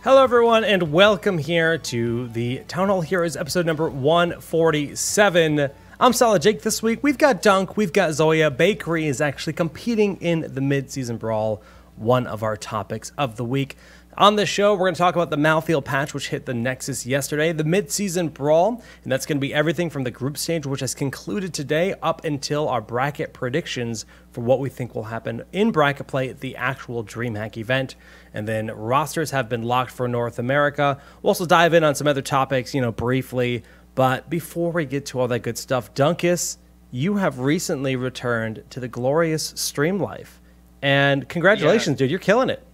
Hello everyone and welcome here to the Town Hall Heroes episode number 147. I'm Solid Jake. This week we've got Dunk, we've got Zoya. Bakery is actually competing in the Midseason Brawl, one of our topics of the week. On this show, we're going to talk about the Malthael Patch, which hit the Nexus yesterday, the Midseason Brawl, and that's going to be everything from the group stage, which has concluded today, up until our bracket predictions for what we think will happen in bracket play at the actual DreamHack event. And then rosters have been locked for North America. We'll also dive in on some other topics, briefly. But before we get to all that good stuff, Dunkus, you have recently returned to the glorious stream life. And congratulations, dude, you're killing it.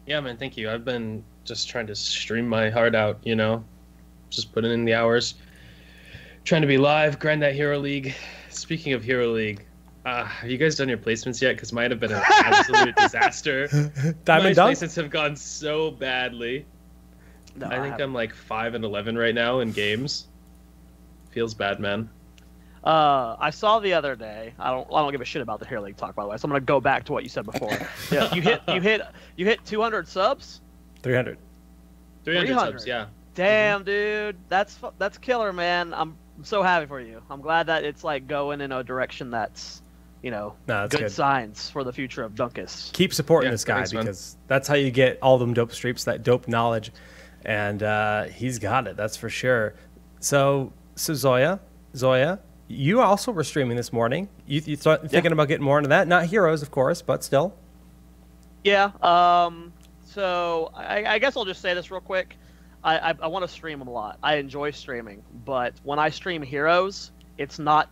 Yeah, man, thank you. I've been just trying to stream my heart out, just putting in the hours, trying to be live, grind that Hero League. Speaking of Hero League, have you guys done your placements yet? Because mine have been an absolute disaster. My placements have gone so badly. No, I think I'm like 5-11 right now in games. Feels bad, man. I saw the other day. I don't give a shit about the Hero League talk, by the way. So I'm gonna go back to what you said before. Yeah, you hit 200 subs. 300 subs. Yeah. Damn, dude, that's killer, man. I'm so happy for you. I'm glad that it's like going in a direction that's good signs for the future of Dunkus. Keep supporting this guy because that's how you get all them dope streaks, that dope knowledge, and he's got it. That's for sure. So Zoya. You also were streaming this morning. You thinking about getting more into that? Not Heroes, of course, but still. Yeah. So I guess I'll just say this real quick. I want to stream a lot. I enjoy streaming, but when I stream Heroes, it's not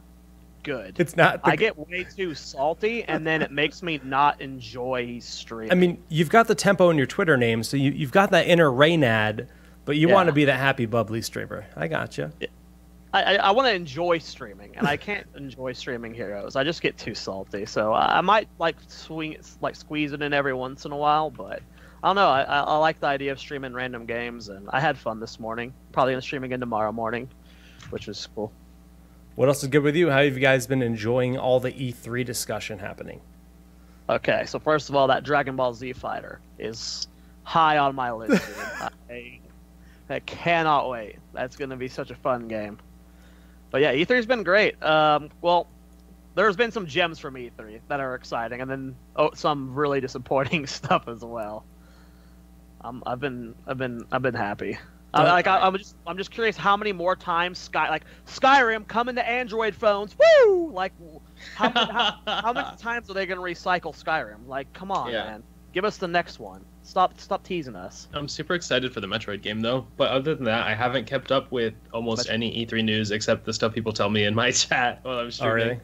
good. It's not. I get way too salty, and then it makes me not enjoy streaming. I mean, you've got the tempo in your Twitter name, so you've got that inner Reynad, but you want to be that happy, bubbly streamer. I gotcha. I want to enjoy streaming, and I can't enjoy streaming Heroes. I just get too salty. So I might squeeze it in every once in a while, but I don't know. I like the idea of streaming random games, and I had fun this morning. Probably gonna stream again tomorrow morning, which was cool. What else is good with you? How have you guys been enjoying all the E3 discussion happening? Okay, so first of all, that Dragon Ball Z fighter is high on my list. I cannot wait. That's gonna be such a fun game. But yeah, E3's been great. Well, there's been some gems from E3 that are exciting, and then some really disappointing stuff as well. I've been happy. I'm just curious how many more times Skyrim coming to Android phones. Woo! Like how many times are they gonna recycle Skyrim? Like, come on, man. Give us the next one. Stop teasing us. I'm super excited for the Metroid game, though. But other than that, I haven't kept up with almost any E3 news except the stuff people tell me in my chat while I'm streaming.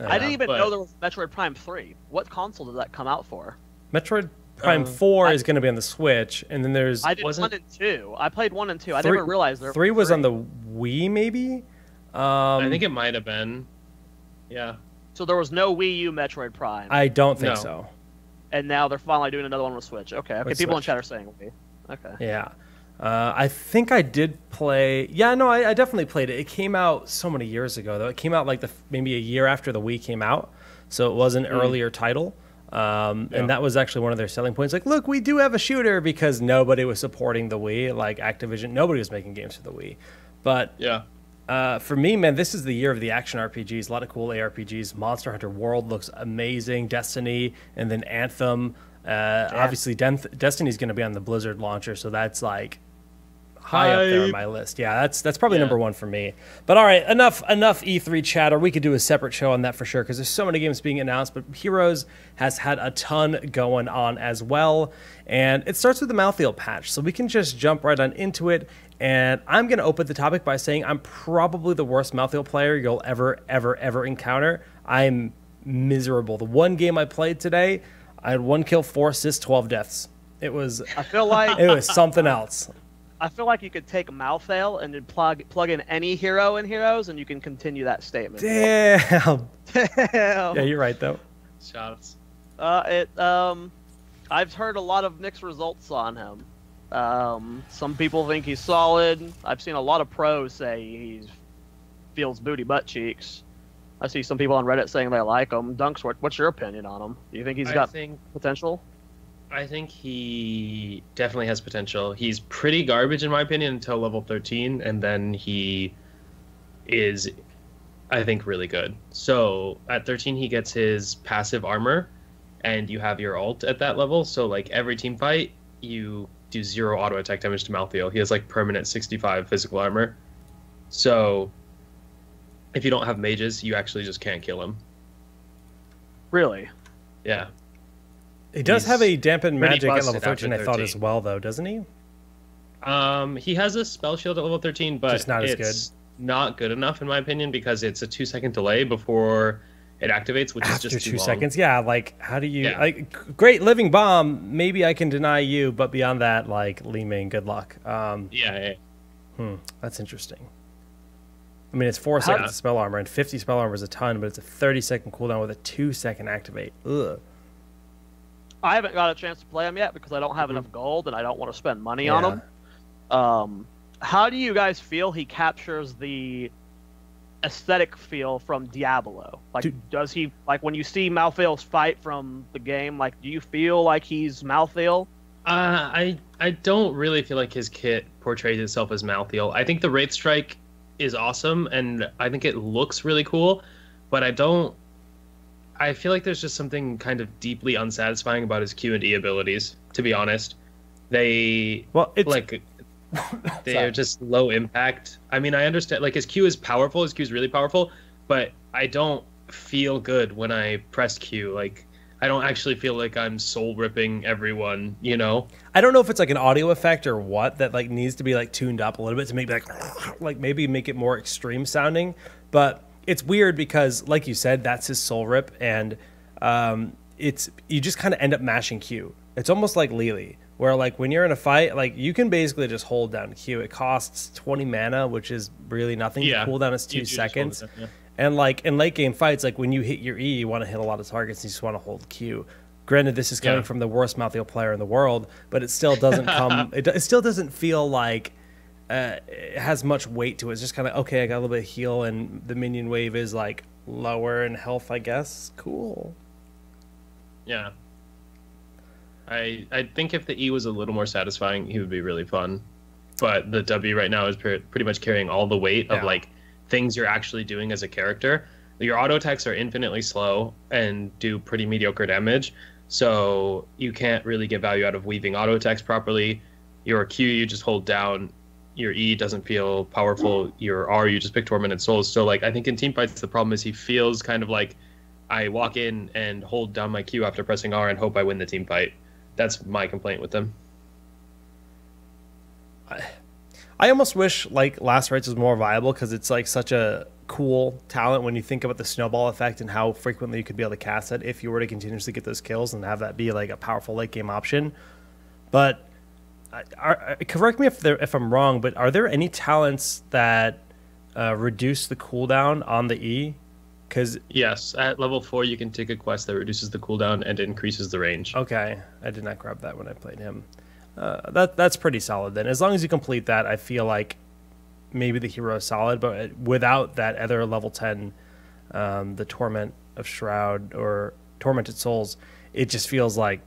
I didn't even know there was Metroid Prime 3. What console did that come out for? Metroid Prime 4 is going to be on the Switch, and then there's... I did 1 and 2. I played 1 and 2. I never realized there 3 was on the Wii, maybe? I think it might have been. Yeah. So there was no Wii U Metroid Prime? I don't think so. And now they're finally doing another one with Switch. Okay, people in chat are saying Wii. Okay. Yeah. I think I did play... Yeah, no, I definitely played it. It came out so many years ago, though. It came out like maybe a year after the Wii came out, so it was an earlier title. And that was actually one of their selling points. Like, look, we do have a shooter, because nobody was supporting the Wii. Like, Activision, nobody was making games for the Wii. But for me, man, this is the year of the action RPGs. A lot of cool ARPGs. Monster Hunter World looks amazing. Destiny, and then Anthem. Obviously, Destiny's going to be on the Blizzard launcher, so that's like high up there on my list. Yeah, that's probably number one for me. But all right, enough E3 chatter. We could do a separate show on that for sure, because there's so many games being announced. But Heroes has had a ton going on as well, and it starts with the Malthael Patch, so we can just jump right on into it. And I'm going to open the topic by saying I'm probably the worst Malthael player you'll ever encounter. I'm miserable. The one game I played today, I had 1 kill, 4 assists, 12 deaths. It was. I feel like it was something else. I feel like you could take Malthael and then plug in any hero in Heroes, and you can continue that statement. Damn. Damn. Yeah, you're right though. Shots. I've heard a lot of mixed results on him. Some people think he's solid. I've seen a lot of pros say he feels booty butt cheeks. I see some people on Reddit saying they like him. Dunks, what's your opinion on him? Do you think he's got potential? I think he definitely has potential. He's pretty garbage in my opinion until level 13, and then he is, I think, really good. So at 13 he gets his passive armor, and you have your ult at that level. So like every team fight, you do 0 auto attack damage to Malthael. He has like permanent 65 physical armor. So if you don't have mages, you actually just can't kill him. Really? Yeah. He does have a dampened pretty magic at level busted 13, I after thought, as 13. well, though, doesn't he? He has a spell shield at level 13, but Just not as it's not good enough in my opinion because it's a 2-second delay before it activates, which After is just too 2 long. seconds, yeah. Like, how do you... Yeah. Like, great living bomb. Maybe I can deny you, but beyond that, like, Li Ming, good luck. Yeah. That's interesting. I mean, it's 4 seconds of spell armor, and 50 spell armor is a ton, but it's a 30-second cooldown with a 2-second activate. Ugh. I haven't got a chance to play him yet because I don't have enough gold and I don't want to spend money on him. How do you guys feel he captures the aesthetic feel from Diablo? Like, does he, like, when you see Malthael's fight from the game, like, do you feel like he's Malthael? I don't really feel like his kit portrays itself as Malthael. I think the Wraith Strike is awesome, and I think it looks really cool, but I feel like there's just something kind of deeply unsatisfying about his Q and E abilities, to be honest. They're just low impact. I mean, I understand, like, his Q is powerful, his Q is really powerful, but I don't feel good when I press Q. Like, I don't actually feel like I'm soul ripping everyone, you know? I don't know if it's like an audio effect or what that like needs to be like tuned up a little bit to make like maybe make it more extreme sounding, but it's weird because, like you said, that's his soul rip, and you just kind of end up mashing Q. It's almost like Lily, where like when you're in a fight, like you can basically just hold down Q. It costs 20 mana, which is really nothing. Yeah. The cooldown is 2 seconds. Down, yeah. And like in late game fights, like when you hit your E, you want to hit a lot of targets, and you just want to hold Q. Granted, this is coming from the worst Malthael player in the world, but it still doesn't come. It still doesn't feel like it has much weight to it. It's just kind of, okay, I got a little bit of heal, and the minion wave is like lower in health, I guess. Cool. Yeah. I think if the E was a little more satisfying, he would be really fun. But the W right now is pretty much carrying all the weight of like things you're actually doing as a character. Your auto attacks are infinitely slow and do pretty mediocre damage, so you can't really get value out of weaving auto attacks properly. Your Q you just hold down. Your E doesn't feel powerful. Your R you just pick Tormented Souls. So like I think in team fights the problem is he feels kind of like I walk in and hold down my Q after pressing R and hope I win the team fight. That's my complaint with him. I almost wish like Last Rites was more viable because it's like such a cool talent when you think about the snowball effect and how frequently you could be able to cast it if you were to continuously get those kills and have that be like a powerful late game option. But correct me if I'm wrong, but are there any talents that reduce the cooldown on the E? Because yes, at level 4 you can take a quest that reduces the cooldown and increases the range. Okay, I did not grab that when I played him. That's pretty solid then. As long as you complete that, I feel like maybe the hero is solid, but without that other level 10, the Torment of Shroud or Tormented Souls, it just feels like,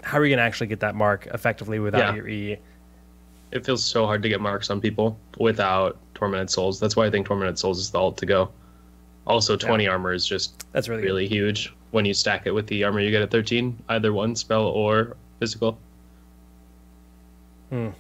how are you going to actually get that mark effectively without your E? It feels so hard to get marks on people without Tormented Souls. That's why I think Tormented Souls is the ult to go. Also, 20 armor is just that's really huge when you stack it with the armor you get at 13, either one spell or physical. Well,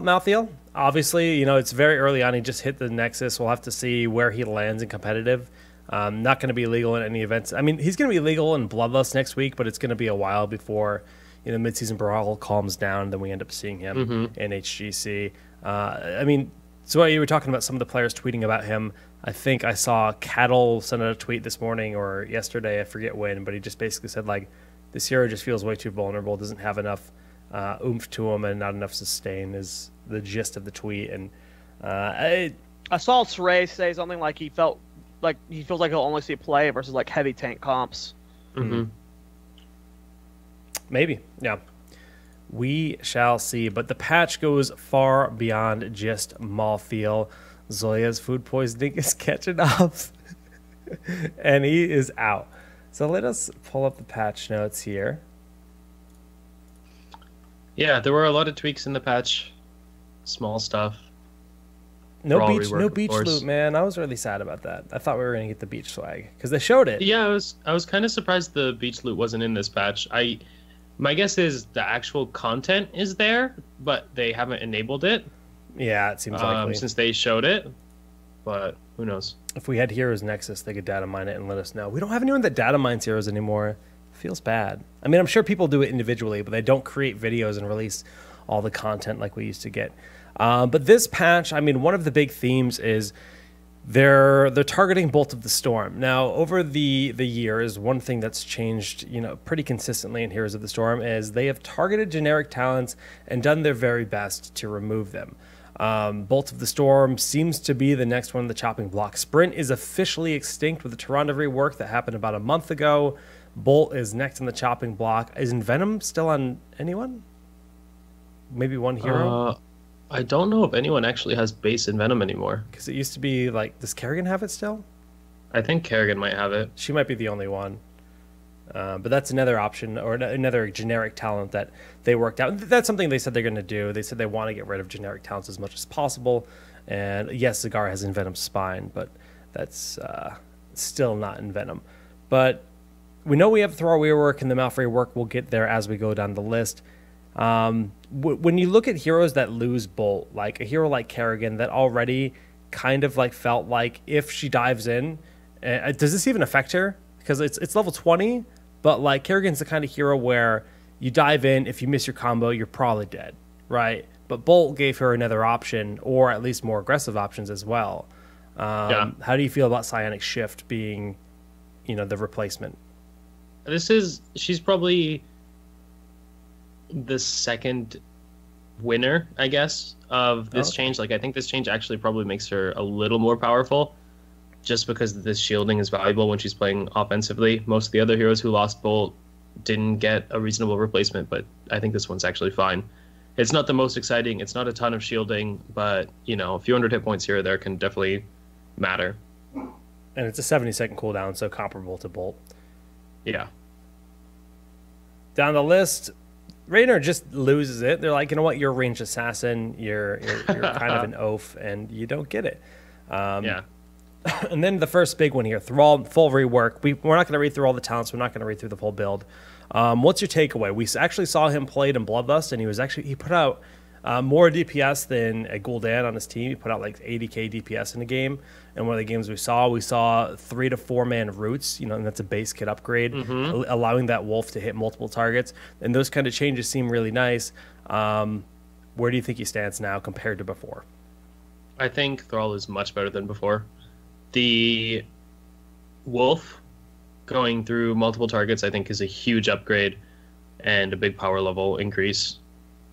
Malthael, obviously, you know, it's very early on. He just hit the Nexus. We'll have to see where he lands in competitive. Not going to be legal in any events. I mean, he's going to be legal in Bloodlust next week, but it's going to be a while before, you know, Midseason Brawl calms down. Then we end up seeing him in HGC. I mean, so you were talking about some of the players tweeting about him. I think I saw Cattle send out a tweet this morning or yesterday, I forget when, but he just basically said, like, this hero just feels way too vulnerable, doesn't have enough oomph to him and not enough sustain is the gist of the tweet. And I saw Saray say something like he feels like he'll only see play versus like heavy tank comps. Maybe, yeah. We shall see. But the patch goes far beyond just Malthael. Zoya's food poisoning is catching up. And he is out. So let us pull up the patch notes here. Yeah, there were a lot of tweaks in the patch. Small stuff. No Thrall beach, rework, no of beach course. loot, man. I was really sad about that. I thought we were gonna get the beach swag because they showed it. Yeah, I was kind of surprised the beach loot wasn't in this patch. My guess is the actual content is there, but they haven't enabled it. Yeah, it seems likely. Since they showed it, but who knows? If we had Heroes Nexus, they could data mine it and let us know. We don't have anyone that data mines Heroes anymore. Feels bad. I mean, I'm sure people do it individually, but they don't create videos and release all the content like we used to get. But this patch, I mean, one of the big themes is they're targeting Bolt of the Storm. Now, over the years, one thing that's changed, pretty consistently in Heroes of the Storm is they have targeted generic talents and done their very best to remove them. Bolt of the Storm seems to be the next one on the chopping block. Sprint is officially extinct with the Toronto rework that happened about a month ago. Bolt is next on the chopping block. Isn't Venom still on anyone? Maybe one hero? I don't know if anyone actually has base in Venom anymore. Because it used to be like, does Kerrigan have it still? I think Kerrigan might have it. She might be the only one. But that's another option or another generic talent that they worked out. That's something they said they're going to do. They said they want to get rid of generic talents as much as possible. And yes, Zagara has Envenom Spine, but that's still not Envenom. But we know we have Thrall rework and the Malfurion rework. We'll get there as we go down the list. When you look at heroes that lose Bolt, like a hero like Kerrigan that already kind of like felt like if she dives in, does this even affect her? Because it's level 20, but like Kerrigan's the kind of hero where you dive in, if you miss your combo, you're probably dead, right? But Bolt gave her another option, or at least more aggressive options as well. How do you feel about Psionic Shift being, the replacement? She's probably the second winner, I guess, of this change. Like, I think this change actually probably makes her a little more powerful, just because this shielding is valuable when she's playing offensively. Most of the other heroes who lost Bolt didn't get a reasonable replacement, but I think this one's actually fine. It's not the most exciting. It's not a ton of shielding, but, a few hundred hit points here or there can definitely matter. And it's a 70-second cooldown, so comparable to Bolt. Yeah. Down the list, Raynor just loses it. They're like, you know what? You're a ranged assassin. You're kind of an oaf, and you don't get it. Yeah. And then the first big one here, Thrall, full rework. We're not going to read through all the talents. We're not going to read through the full build. What's your takeaway? We actually saw him played in Bloodlust, and he put out more DPS than a Gul'dan on his team. He put out like 80k DPS in the game. And one of the games we saw 3 to 4 man roots, and that's a base kit upgrade, allowing that wolf to hit multiple targets. And those kind of changes seem really nice. Where do you think he stands now compared to before? I think Thrall is much better than before. The wolf going through multiple targets, I think, is a huge upgrade and a big power level increase.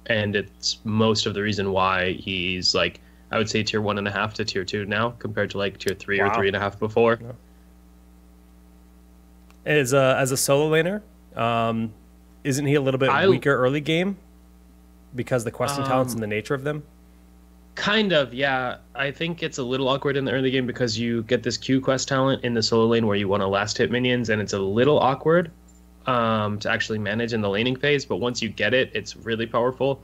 And it's most of the reason why he's like, I would say tier 1.5 to tier 2 now, compared to like tier 3 or 3.5 before. As a solo laner, isn't he a little bit weaker early game because the questing talents and the nature of them? Kind of, yeah. I think it's a little awkward in the early game because you get this Q quest talent in the solo lane where you want to last hit minions, and it's a little awkward to actually manage in the laning phase. But once you get it, it's really powerful.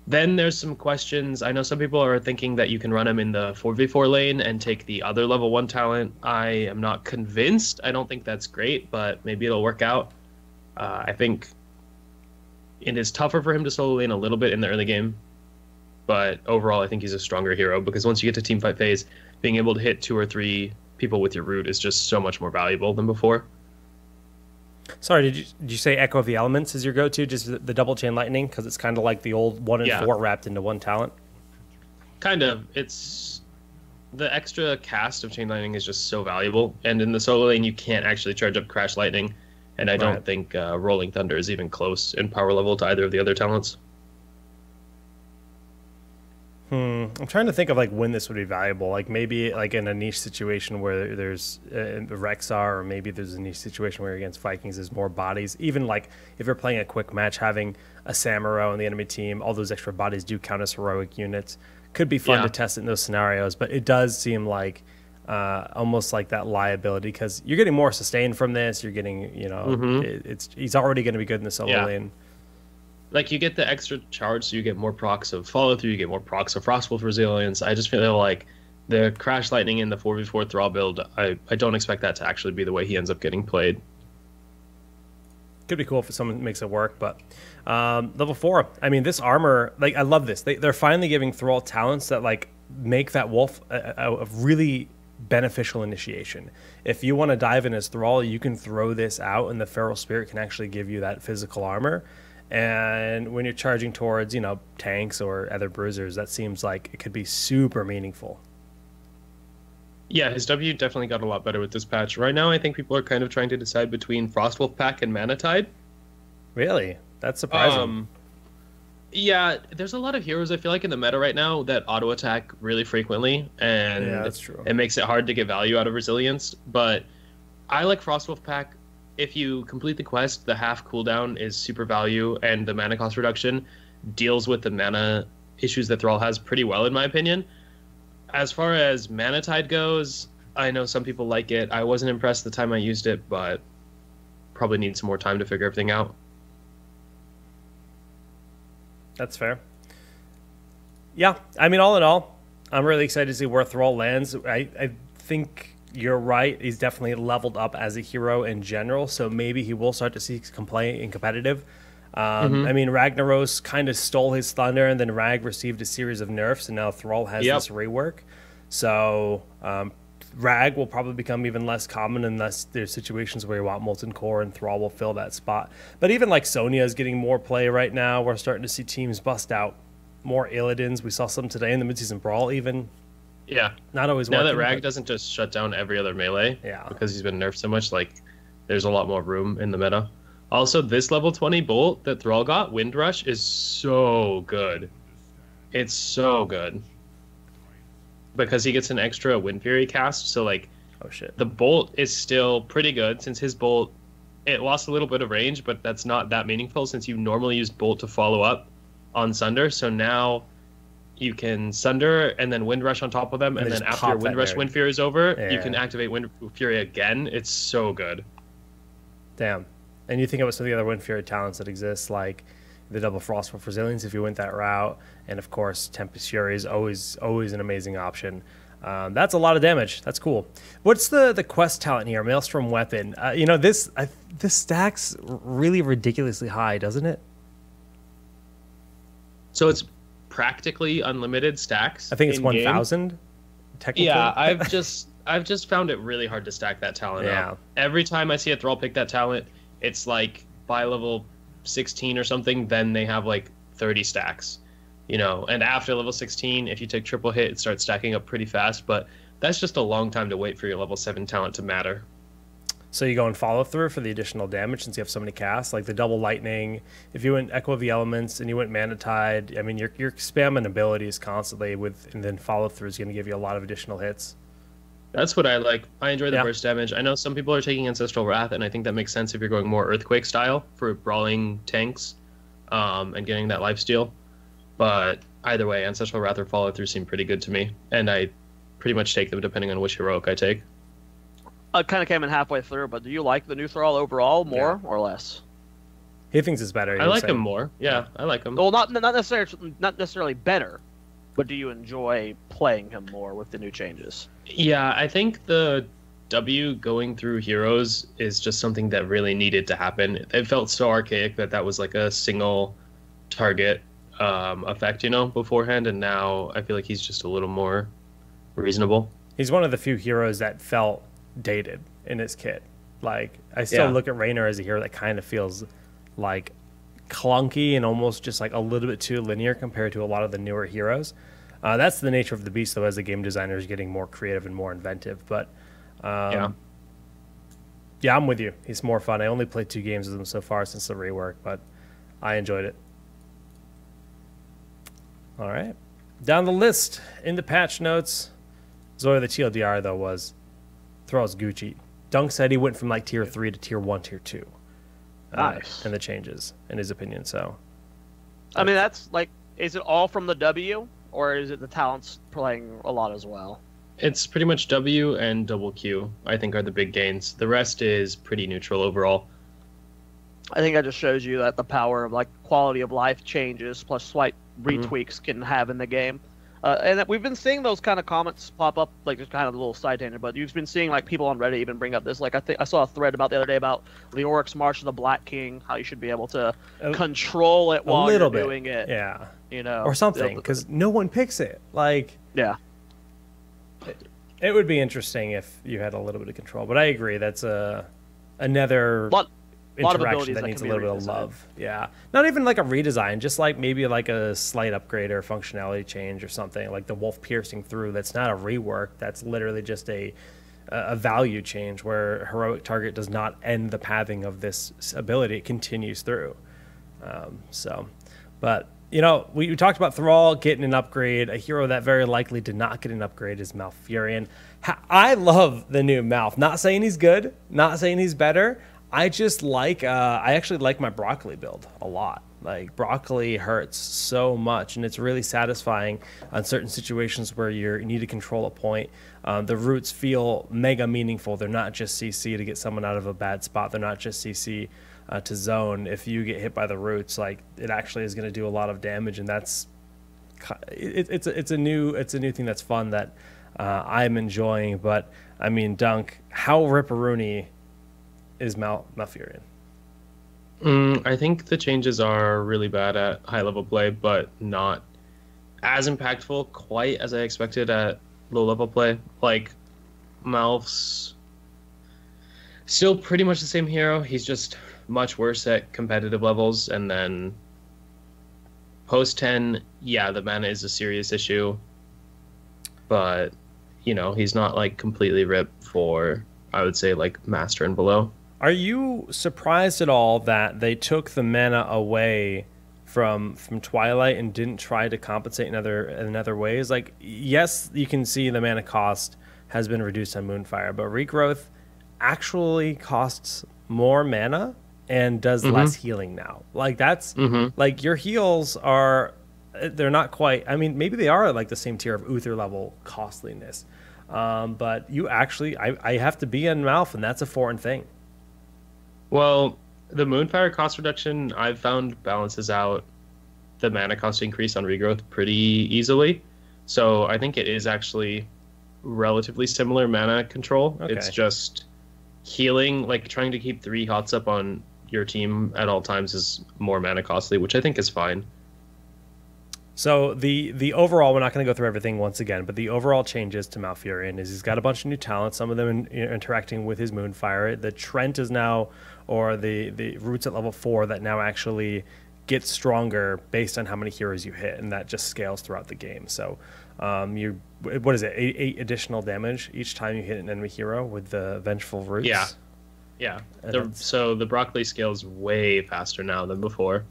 Then there's some questions. I know some people are thinking that you can run him in the 4v4 lane and take the other level 1 talent. I am not convinced. I don't think that's great, but maybe it'll work out. I think it is tougher for him to solo lane a little bit in the early game. But overall, I think he's a stronger hero because once you get to teamfight phase, being able to hit 2 or 3 people with your root is just so much more valuable than before. Sorry, did you say Echo of the Elements is your go-to, just the double chain lightning? Because it's kind of like the old 1 and 4 wrapped into one talent? Kind of. It's the extra cast of chain lightning is just so valuable. And in the solo lane, you can't actually charge up Crash Lightning. And I don't think Rolling Thunder is even close in power level to either of the other talents. I'm trying to think of like when this would be valuable. Like maybe like in a niche situation where there's Rexar, or maybe there's a niche situation where against Vikings there's more bodies. Even like if you're playing a quick match, having a Samuro on the enemy team, all those extra bodies do count as heroic units. Could be fun to test it in those scenarios, but it does seem like almost like that liability, because you're getting more sustain from this. You're getting, he's already going to be good in the solo lane. Like, you get the extra charge, so you get more procs of follow through, you get more procs of Frostwolf resilience. I just feel like the Crash Lightning in the 4v4 Thrall build, I don't expect that to actually be the way he ends up getting played. Could be cool if someone makes it work, but level 4. I mean, this armor, like, I love this. They're finally giving Thrall talents that like make that wolf a really beneficial initiation. If you want to dive in as Thrall, you can throw this out, and the Feral Spirit can actually give you that physical armor. And when you're charging towards, tanks or other bruisers, that seems like it could be super meaningful. Yeah, his W definitely got a lot better with this patch. Right now, I think people are kind of trying to decide between Frostwolf Pack and Manatide. Really? That's surprising. Yeah, there's a lot of heroes, I feel like, in the meta right now that auto-attack really frequently, and that's true. It makes it hard to get value out of resilience. But I like Frostwolf Pack. If you complete the quest, the half cooldown is super value, and the mana cost reduction deals with the mana issues that Thrall has pretty well, in my opinion. As far as Manatide goes, I know some people like it. I wasn't impressed the time I used it, but probably need some more time to figure everything out. That's fair. Yeah, I mean, all in all, I'm really excited to see where Thrall lands. I think you're right. He's definitely leveled up as a hero in general, so maybe he will start to see some play in competitive. I mean, Ragnaros kind of stole his thunder, and then Rag received a series of nerfs, and now Thrall has this rework. So Rag will probably become even less common unless there's situations where you want Molten Core, and Thrall will fill that spot. But even like Sonya is getting more play right now. We're starting to see teams bust out more Illidan's. We saw some today in the Midseason Brawl even. Yeah. Not always now working, that Rag doesn't just shut down every other melee because he's been nerfed so much, like, there's a lot more room in the meta. Also, this level 20 bolt that Thrall got, Windrush, is so good. It's so good. Because he gets an extra Wind Fury cast, so, like, the bolt is still pretty good. Since his bolt, it lost a little bit of range, but that's not that meaningful since you normally use bolt to follow up on Sunder. So now you can Sunder and then Wind Rush on top of them, and then after Wind Rush, Wind Fury is over, you can activate Wind Fury again. It's so good. Damn. And you think about some of the other Wind Fury talents that exist, like the double Frostwolf Resilience if you went that route, and of course Tempest Fury is always an amazing option. That's a lot of damage. That's cool. What's the quest talent here? Maelstrom Weapon. This stacks really ridiculously high, doesn't it? So it's practically unlimited stacks. I think it's 1,000. Technically. Yeah, I've just found it really hard to stack that talent up. Every time I see a Thrall pick that talent, it's like by level 16 or something, then they have like 30 stacks. And after level 16, if you take triple hit, it starts stacking up pretty fast, but that's just a long time to wait for your level 7 talent to matter. So you go and follow through for the additional damage since you have so many casts, like the double lightning. If you went Echo of the Elements and you went Manatide, I mean, you're spamming abilities constantly and then follow through is going to give you a lot of additional hits. That's what I like. I enjoy the burst damage. I know some people are taking Ancestral Wrath, and I think that makes sense if you're going more Earthquake style for brawling tanks and getting that lifesteal. But either way, Ancestral Wrath or follow through seem pretty good to me, and I pretty much take them depending on which heroic I take. I kind of came in halfway through, but do you like the new Thrall overall more or less? He thinks it's better. I like him more. Yeah, I like him. Well, not necessarily better, but do you enjoy playing him more with the new changes? Yeah, I think the W going through heroes is just something that really needed to happen. It felt so archaic that was like a single target effect, beforehand, and now I feel like he's just a little more reasonable. He's one of the few heroes that felt dated in his kit. Like, I still look at Raynor as a hero that kind of feels like clunky and almost just like a little bit too linear compared to a lot of the newer heroes. That's the nature of the beast, though, as the game designer is getting more creative and more inventive. But yeah, I'm with you. He's more fun. I only played 2 games with him so far since the rework, but I enjoyed it. All right. Down the list in the patch notes, Zoya the TLDR, though, was Thrall's Gucci. Dunk said he went from like tier 3 to tier 1, tier 2. Nice. And the changes, in his opinion. So, I mean, that's like, is it all from the W, or is it the talents playing a lot as well? It's pretty much W and double Q, I think, are the big gains. The rest is pretty neutral overall. I think that just shows you that the power of like quality of life changes plus slight retweaks can have in the game. And that we've been seeing those kind of comments pop up, like just kind of a little side tangent, but you've been seeing like people on Reddit even bring up this. Like I think I saw a thread about the other day about Leoric's March of the Black King, how you should be able to control it while you're doing it. Yeah. You know, or something, because no one picks it. Like, yeah. It would be interesting if you had a little bit of control, but I agree that's another interaction that needs a little bit of love. Yeah, not even like a redesign, just like maybe like a slight upgrade or functionality change or something, like the wolf piercing through. That's not a rework. That's literally just a value change where heroic target does not end the pathing of this ability; it continues through. But you know, we talked about Thrall getting an upgrade. A hero that very likely did not get an upgrade is Malfurion. I love the new Malf. Not saying he's good, not saying he's better. I just like, I actually like my broccoli build a lot. Like, broccoli hurts so much, and it's really satisfying on certain situations where you need to control a point. The roots feel mega meaningful. They're not just CC to get someone out of a bad spot. They're not just CC to zone. If you get hit by the roots, like, it actually is going to do a lot of damage, and that's it's a new thing that's fun that I'm enjoying. But I mean, Dunk, how ripperoony is Malfurion? I think the changes are really bad at high level play, but not as impactful quite as I expected at low level play. Like, Malf's still pretty much the same hero. He's just much worse at competitive levels. And then post 10, yeah, the mana is a serious issue. But, you know, he's not like completely ripped for, I would say, like Master and below. Are you surprised at all that they took the mana away from Twilight and didn't try to compensate in other ways? Like, yes, you can see the mana cost has been reduced on Moonfire, but Regrowth actually costs more mana and does less healing now. Like, that's like, your heals are, they're not quite, I mean, maybe they are like the same tier of Uther level costliness, but you actually, I have to be in Malf, and that's a foreign thing. Well, the Moonfire cost reduction, I've found, balances out the mana cost increase on Regrowth pretty easily. So I think it is actually relatively similar mana control. Okay. It's just healing, like trying to keep 3 hots up on your team at all times is more mana costly, which I think is fine. So the overall, we're not going to go through everything once again, but the overall changes to Malfurion is he's got a bunch of new talents, some of them interacting with his Moonfire. The Trent is now, or the roots at level 4 that now actually get stronger based on how many heroes you hit, and that just scales throughout the game. So what is it, 8 additional damage each time you hit an enemy hero with the Vengeful Roots? Yeah. So the broccoli scales way faster now than before.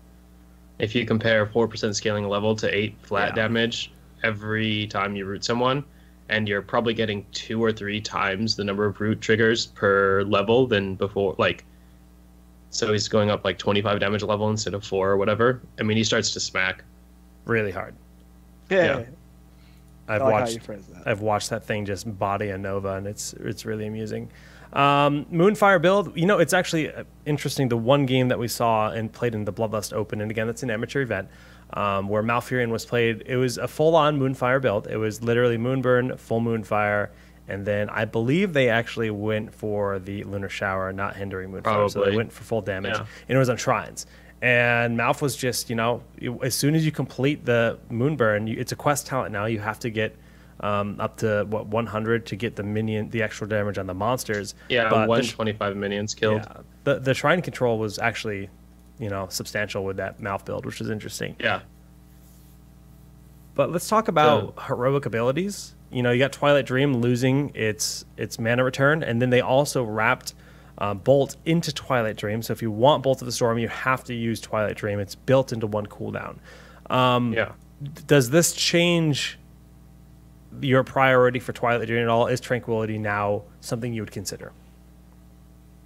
If you compare 4% scaling level to 8 flat damage every time you root someone, and you're probably getting 2 or 3 times the number of root triggers per level than before, like, so he's going up like 25 damage level instead of 4 or whatever. I mean, he starts to smack really hard. Yeah. I've watched that thing just body a Nova, and it's really amusing. Moonfire build, you know, it's actually interesting. The one game that we saw and played in the Bloodlust Open, and again, that's an amateur event, where Malfurion was played. It was a full-on Moonfire build. It was literally Moonburn, full Moonfire, and then I believe they actually went for the Lunar Shower, not hindering Moonfire. Probably. So they went for full damage, and it was on Shrines. And Malf was just, you know, as soon as you complete the Moonburn, it's a quest talent now. You have to get up to 100 to get the extra damage on the monsters. Yeah, but 125 minions killed. Yeah, the shrine control was actually, you know, substantial with that Malf build, which is interesting. Yeah. But let's talk about heroic abilities. You know, you got Twilight Dream losing its mana return, and then they also wrapped Bolt into Twilight Dream. So if you want Bolt of the Storm, you have to use Twilight Dream. It's built into 1 cooldown. Does this change your priority for Twilight Dream at all? Is Tranquility now something you would consider?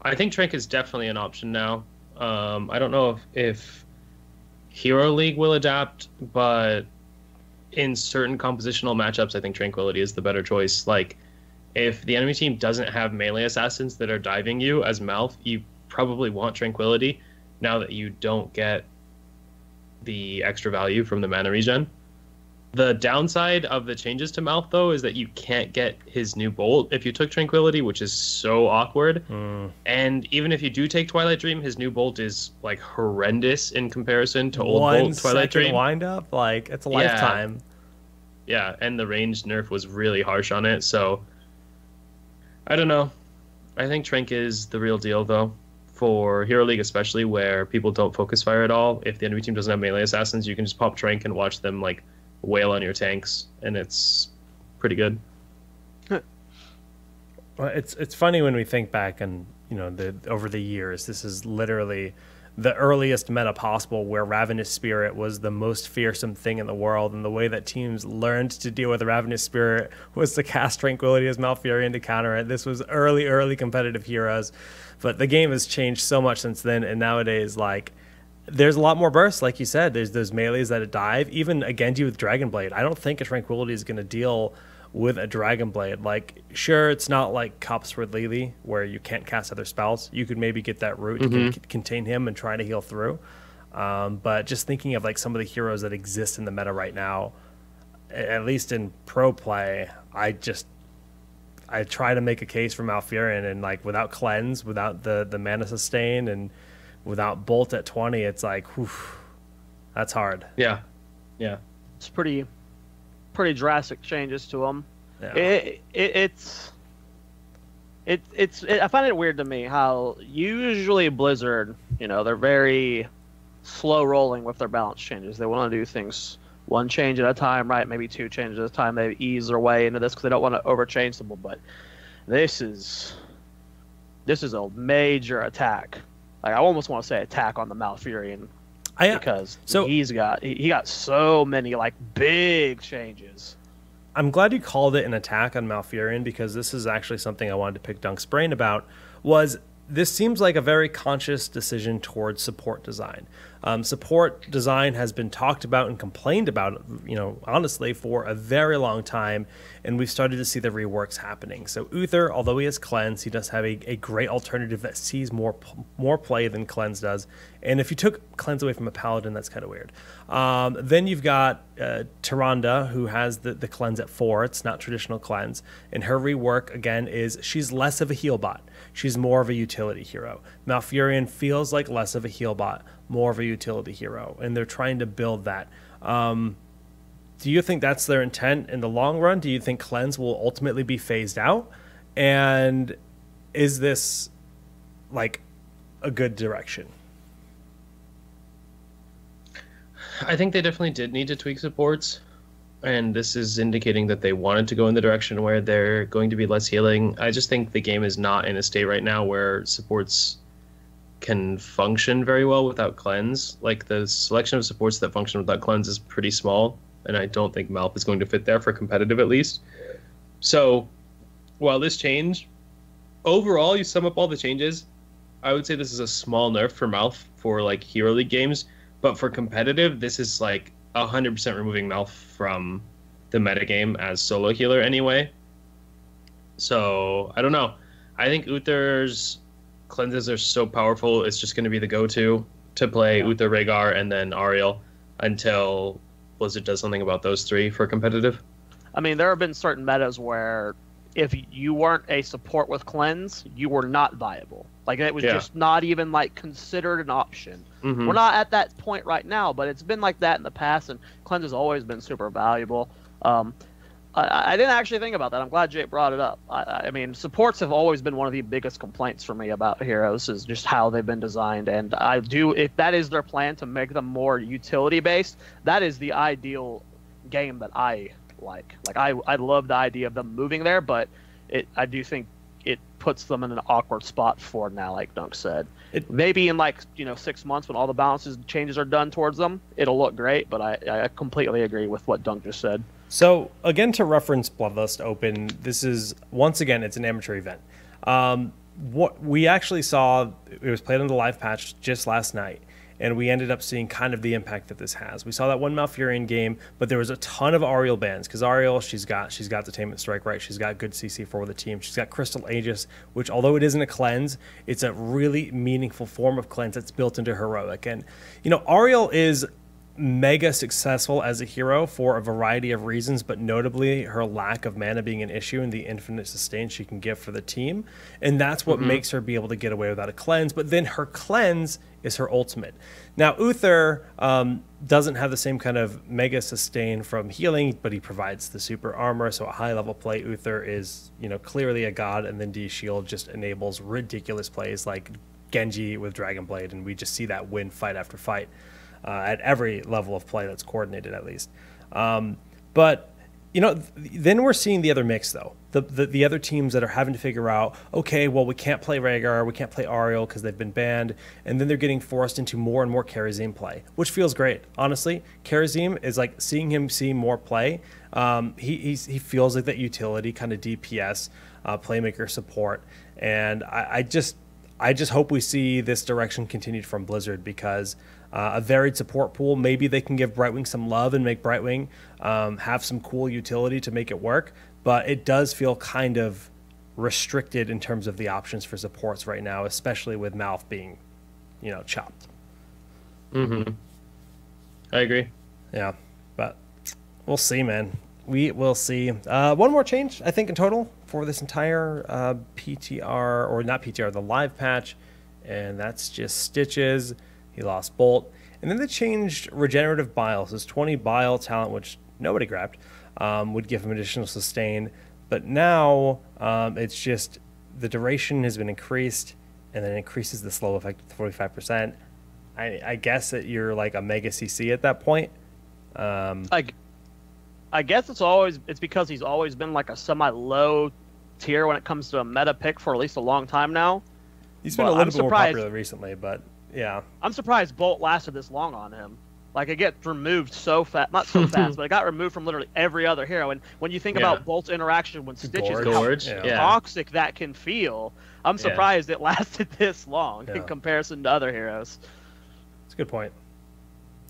I think Trank is definitely an option now. I don't know if Hero League will adapt, but in certain compositional matchups, I think Tranquility is the better choice. Like, if the enemy team doesn't have melee assassins that are diving you as Malf, you probably want Tranquility now that you don't get the extra value from the mana regen. The downside of the changes to Malf, though, is that you can't get his new bolt if you took Tranquility, which is so awkward. And even if you do take Twilight Dream, his new bolt is like horrendous in comparison to old bolt Twilight Dream. Wind up, like it's a lifetime. Yeah, and the range nerf was really harsh on it. So I don't know. I think Trank is the real deal, though. For Hero League especially, where people don't focus fire at all, if the enemy team doesn't have melee assassins, you can just pop Trank and watch them like wail on your tanks, and it's pretty good. Well, it's funny when we think back and over the years, this is literally the earliest meta possible where Ravenous Spirit was the most fearsome thing in the world, and the way that teams learned to deal with the Ravenous Spirit was to cast Tranquility as Malfurion to counter it. This was early competitive heroes, but the game has changed so much since then, and nowadays, like, there's a lot more bursts, like you said. There's those melees that dive. Even a Genji with Dragon Blade, I don't think a Tranquility is going to deal with a Dragon Blade. Like, sure, it's not like Cups with Lily, where you can't cast other spells. You could maybe get that root to contain him and try to heal through. But just thinking of like some of the heroes that exist in the meta right now, at least in pro play, I try to make a case for Malfurion, and like without cleanse, without the mana sustain, and without bolt at 20, it's like, whew, that's hard. Yeah. It's pretty drastic changes to them. Yeah. I find it weird to me how usually Blizzard, they're very slow rolling with their balance changes. They want to do things one change at a time, right? Maybe two changes at a time. They ease their way into this because they don't want to overchange them. But this is a major attack. Like, I almost want to say attack on the Malfurion, because he got so many like big changes. I'm glad you called it an attack on Malfurion, because this is actually something I wanted to pick Dunk's brain about. This seems like a very conscious decision towards support design. Support design has been talked about and complained about, honestly, for a very long time, and we've started to see the reworks happening. So Uther, although he has Cleanse, he does have a great alternative that sees more play than Cleanse does. And if you took Cleanse away from a Paladin, that's kind of weird. Then you've got Tyrande, who has the Cleanse at 4. It's not traditional Cleanse. And her rework, again, is she's less of a heal bot. She's more of a utility hero. Malfurion feels like less of a heal bot, more of a utility hero, and they're trying to build that. Do you think that's their intent in the long run? Do you think Cleanse will ultimately be phased out? And is this like a good direction? I think they definitely did need to tweak supports, and this is indicating that they wanted to go in the direction where they're going to be less healing. I just think the game is not in a state right now where supports can function very well without Cleanse. Like, the selection of supports that function without Cleanse is pretty small, and I don't think Malf is going to fit there for competitive, at least. So while this change, overall, you sum up all the changes, I would say this is a small nerf for Malf for like Hero League games, but for competitive, this is like 100% removing Malf from the metagame as solo healer anyway. So I don't know. I think Uther's cleanses are so powerful, it's just going to be the go-to to play Uther, Rhaegar, and then Ariel until Blizzard does something about those three for competitive. I mean, there have been certain metas where if you weren't a support with Cleanse, you were not viable. Like, it was just not even like considered an option. We're not at that point right now, but it's been like that in the past, and Cleanse has always been super valuable. I didn't actually think about that. I'm glad Jake brought it up. I mean, supports have always been one of the biggest complaints for me about heroes, is just how they've been designed. And if that is their plan to make them more utility-based, that is the ideal game that I like. Like, I love the idea of them moving there, but I do think it puts them in an awkward spot for now, like Dunk said. Maybe in 6 months when all the balances changes are done towards them, it'll look great, but I completely agree with what Dunk just said. So, again, to reference Bloodlust Open, this is, once again, it's an amateur event. What we actually saw, it was played on the live patch just last night, and we ended up seeing kind of the impact that this has. We saw that one Malfurion game, but there was a ton of Ariel bans, because Ariel, she's got Detainment Strike, right? She's got good CC for the team. She's got Crystal Aegis, which, although it isn't a cleanse, it's a really meaningful form of cleanse that's built into heroic. And, you know, Ariel is mega successful as a hero for a variety of reasons, but notably her lack of mana being an issue and the infinite sustain she can give for the team. And that's what makes her be able to get away without a cleanse. But then her cleanse is her ultimate. Now, Uther doesn't have the same kind of mega sustain from healing, but he provides the super armor. So at high level play, Uther is, you know, clearly a god, and then D-Shield just enables ridiculous plays like Genji with Dragon Blade, and we just see that win fight after fight. At every level of play that's coordinated, at least. But, you know, then we're seeing the other mix, though. The other teams that are having to figure out, okay, well, we can't play Rhaegar, we can't play Ariel because they've been banned, and then they're getting forced into more and more Kharazim play, which feels great. Honestly, Kharazim is like seeing him see more play. He feels like that utility, kind of DPS, playmaker support, and I just hope we see this direction continued from Blizzard, because a varied support pool, maybe they can give Brightwing some love and make Brightwing have some cool utility to make it work, but it does feel kind of restricted in terms of the options for supports right now, especially with Malf being, you know, chopped. I agree. Yeah, but we'll see, man. We will see. One more change, I think, in total for this entire PTR, or not PTR, the live patch, and that's just Stitches. He lost Bolt. And then they changed Regenerative Bile. So it's 20 Bile talent, which nobody grabbed, would give him additional sustain. But now it's just the duration has been increased, and then increases the slow effect to 45%. I guess that you're like a mega CC at that point. I guess it's because he's always been like a semi-low tier when it comes to a meta pick for at least a long time now. He's been a little bit more popular recently, but yeah. I'm surprised Bolt lasted this long on him. Like, it gets removed so fast, not so fast, but it got removed from literally every other hero. And when you think about Bolt's interaction with Stitches, how toxic that can feel, I'm surprised it lasted this long in comparison to other heroes. It's a good point.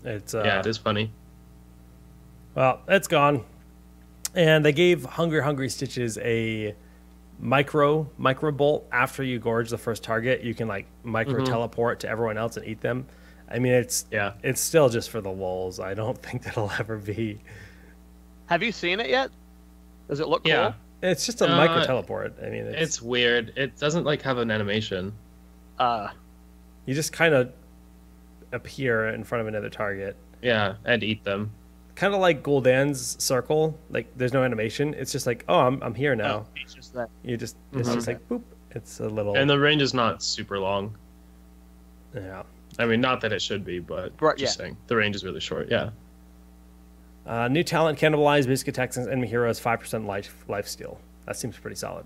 It's it is funny. Well, it's gone. And they gave Hungry Stitches a micro bolt. After you gorge the first target, you can like micro teleport to everyone else and eat them. I mean, it's still just for the lulz. I don't think that'll ever be. Have you seen it yet? Does it look cool? It's just a micro teleport. I mean, it's weird. It doesn't like have an animation. You just kind of appear in front of another target. Yeah, and eat them. Kind of like Gul'dan's circle. Like, there's no animation. It's just like, oh, I'm here now. Oh, it's just that. It's just like boop. It's a little. And the range is not super long. Yeah. I mean, not that it should be, but just saying the range is really short. Yeah. New talent, cannibalize basic attacks and enemy heroes 5% life steal. That seems pretty solid.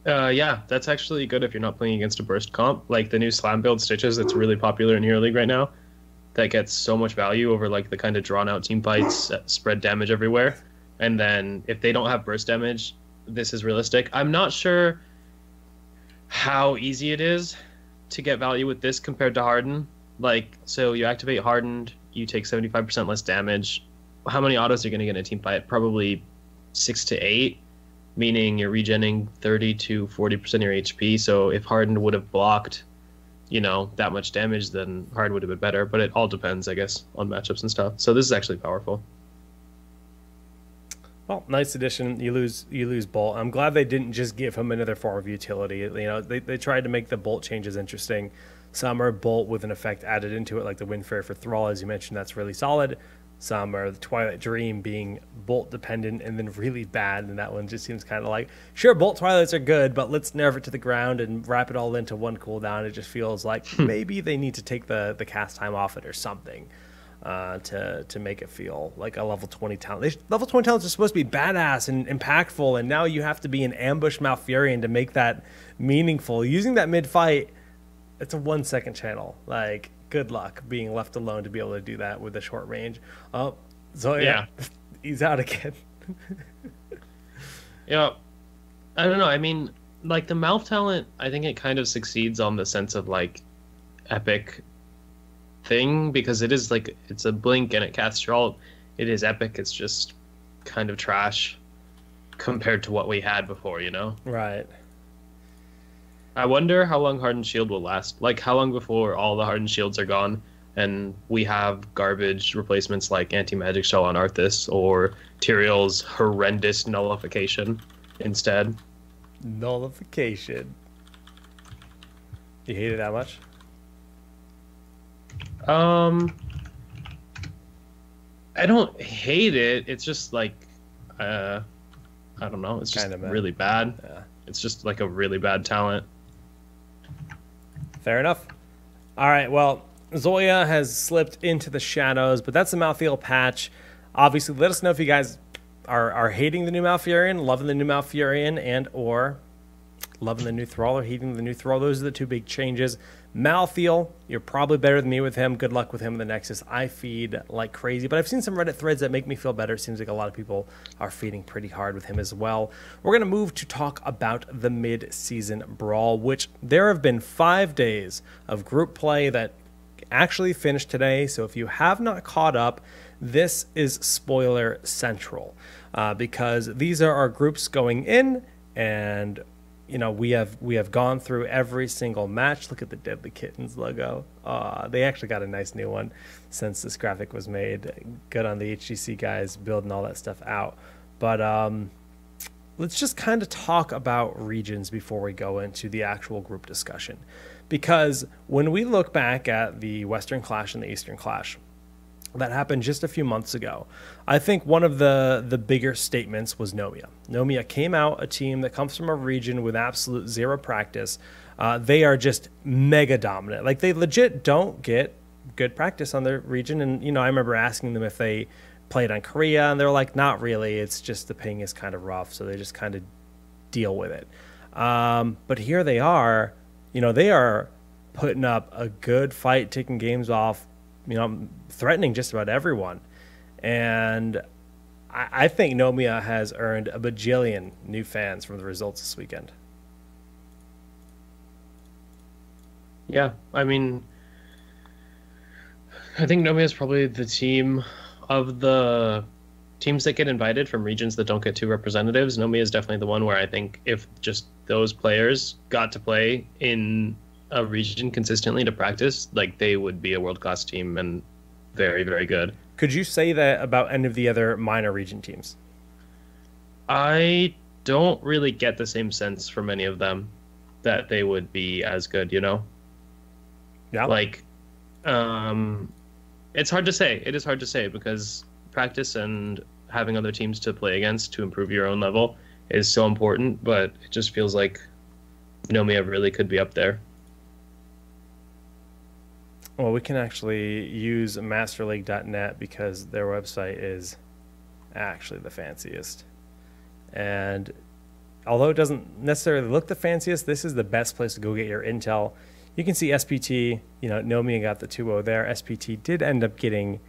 Yeah, that's actually good if you're not playing against a burst comp. Like the new slam build Stitches that's really popular in Hero League right now. That gets so much value over like the kind of drawn out team fights that spread damage everywhere. And then if they don't have burst damage, this is realistic. I'm not sure how easy it is to get value with this compared to Harden. Like, so you activate Hardened, you take 75% less damage. How many autos are you going to get in a team fight? Probably 6 to 8, meaning you're regenning 30 to 40% of your HP. So if Hardened would have blocked, you know, that much damage, then Hard would have been better. But it all depends, I guess, on matchups and stuff. So this is actually powerful. Well, nice addition. You lose Bolt. I'm glad they didn't just give him another form of utility. You know, they tried to make the Bolt changes interesting. Some are Bolt with an effect added into it, like the Windfairy for Thrall, as you mentioned. That's really solid. Some are the Twilight Dream being Bolt dependent and then really bad, and that one just seems kind of like, sure, Bolt Twilights are good, but let's nerf it to the ground and wrap it all into one cooldown. It just feels like maybe they need to take the cast time off it or something to make it feel like a level 20 talent. Level 20 talents are supposed to be badass and impactful, and now you have to be an ambush Malfurion to make that meaningful. Using that mid-fight, it's a 1 second channel. Like, good luck being left alone to be able to do that with a short range. Oh, so yeah. He's out again. Yeah, I don't know. I mean, like the Malf talent, I think it kind of succeeds on the sense of like epic thing, because it is like, it's a blink and it casts Thrall. It is epic. It's just kind of trash compared to what we had before, you know? Right. I wonder how long Hardened Shield will last. Like, how long before all the Hardened Shields are gone and we have garbage replacements like Anti-Magic Shell on Arthas or Tyrael's horrendous Nullification instead. Nullification. You hate it that much? I don't hate it. It's just like, I don't know. It's just really bad. Yeah. It's just like a really bad talent. Fair enough. All right, well, Zoya has slipped into the shadows, but that's the Malthael patch. Obviously, let us know if you guys are hating the new Malfurion, loving the new Malfurion, and or loving the new Thrall or hating the new Thrall. Those are the two big changes. Malthael, you're probably better than me with him. Good luck with him in the Nexus. I feed like crazy, but I've seen some Reddit threads that make me feel better. It seems like a lot of people are feeding pretty hard with him as well. We're going to move to talk about the Mid-Season Brawl, which there have been 5 days of group play that actually finished today. So if you have not caught up, this is spoiler central because these are our groups going in, and you know, we have gone through every single match. Look at the Deadly Kittens logo. They actually got a nice new one since this graphic was made. Good on the HGC guys building all that stuff out. But let's just kind of talk about regions before we go into the actual group discussion. Because when we look back at the Western Clash and the Eastern Clash, that happened just a few months ago, I think one of the bigger statements was Nomia. Nomia came out, a team that comes from a region with absolute zero practice. They are just mega dominant. Like, they legit don't get good practice on their region. And, you know, I remember asking them if they played on Korea, and they're like, not really. It's just the ping is kind of rough, so they just kind of deal with it. But here they are, you know, they are putting up a good fight, taking games off, you know, threatening just about everyone. And I think Nomia has earned a bajillion new fans from the results this weekend. Yeah, I mean, I think Nomia is probably the team of the teams that get invited from regions that don't get two representatives. Nomia is definitely the one where I think if just those players got to play in a region consistently to practice, like, they would be a world-class team and very, very good. Could you say that about any of the other minor region teams? I don't really get the same sense from any of them that they would be as good, you know? Yeah. Like, it's hard to say. It is hard to say because practice and having other teams to play against to improve your own level is so important, but it just feels like Nomia really could be up there. Well, we can actually use masterleague.net because their website is actually the fanciest. And although it doesn't necessarily look the fanciest, this is the best place to go get your intel. You can see SPT, you know, Nomia got the 2-0 there. SPT did end up getting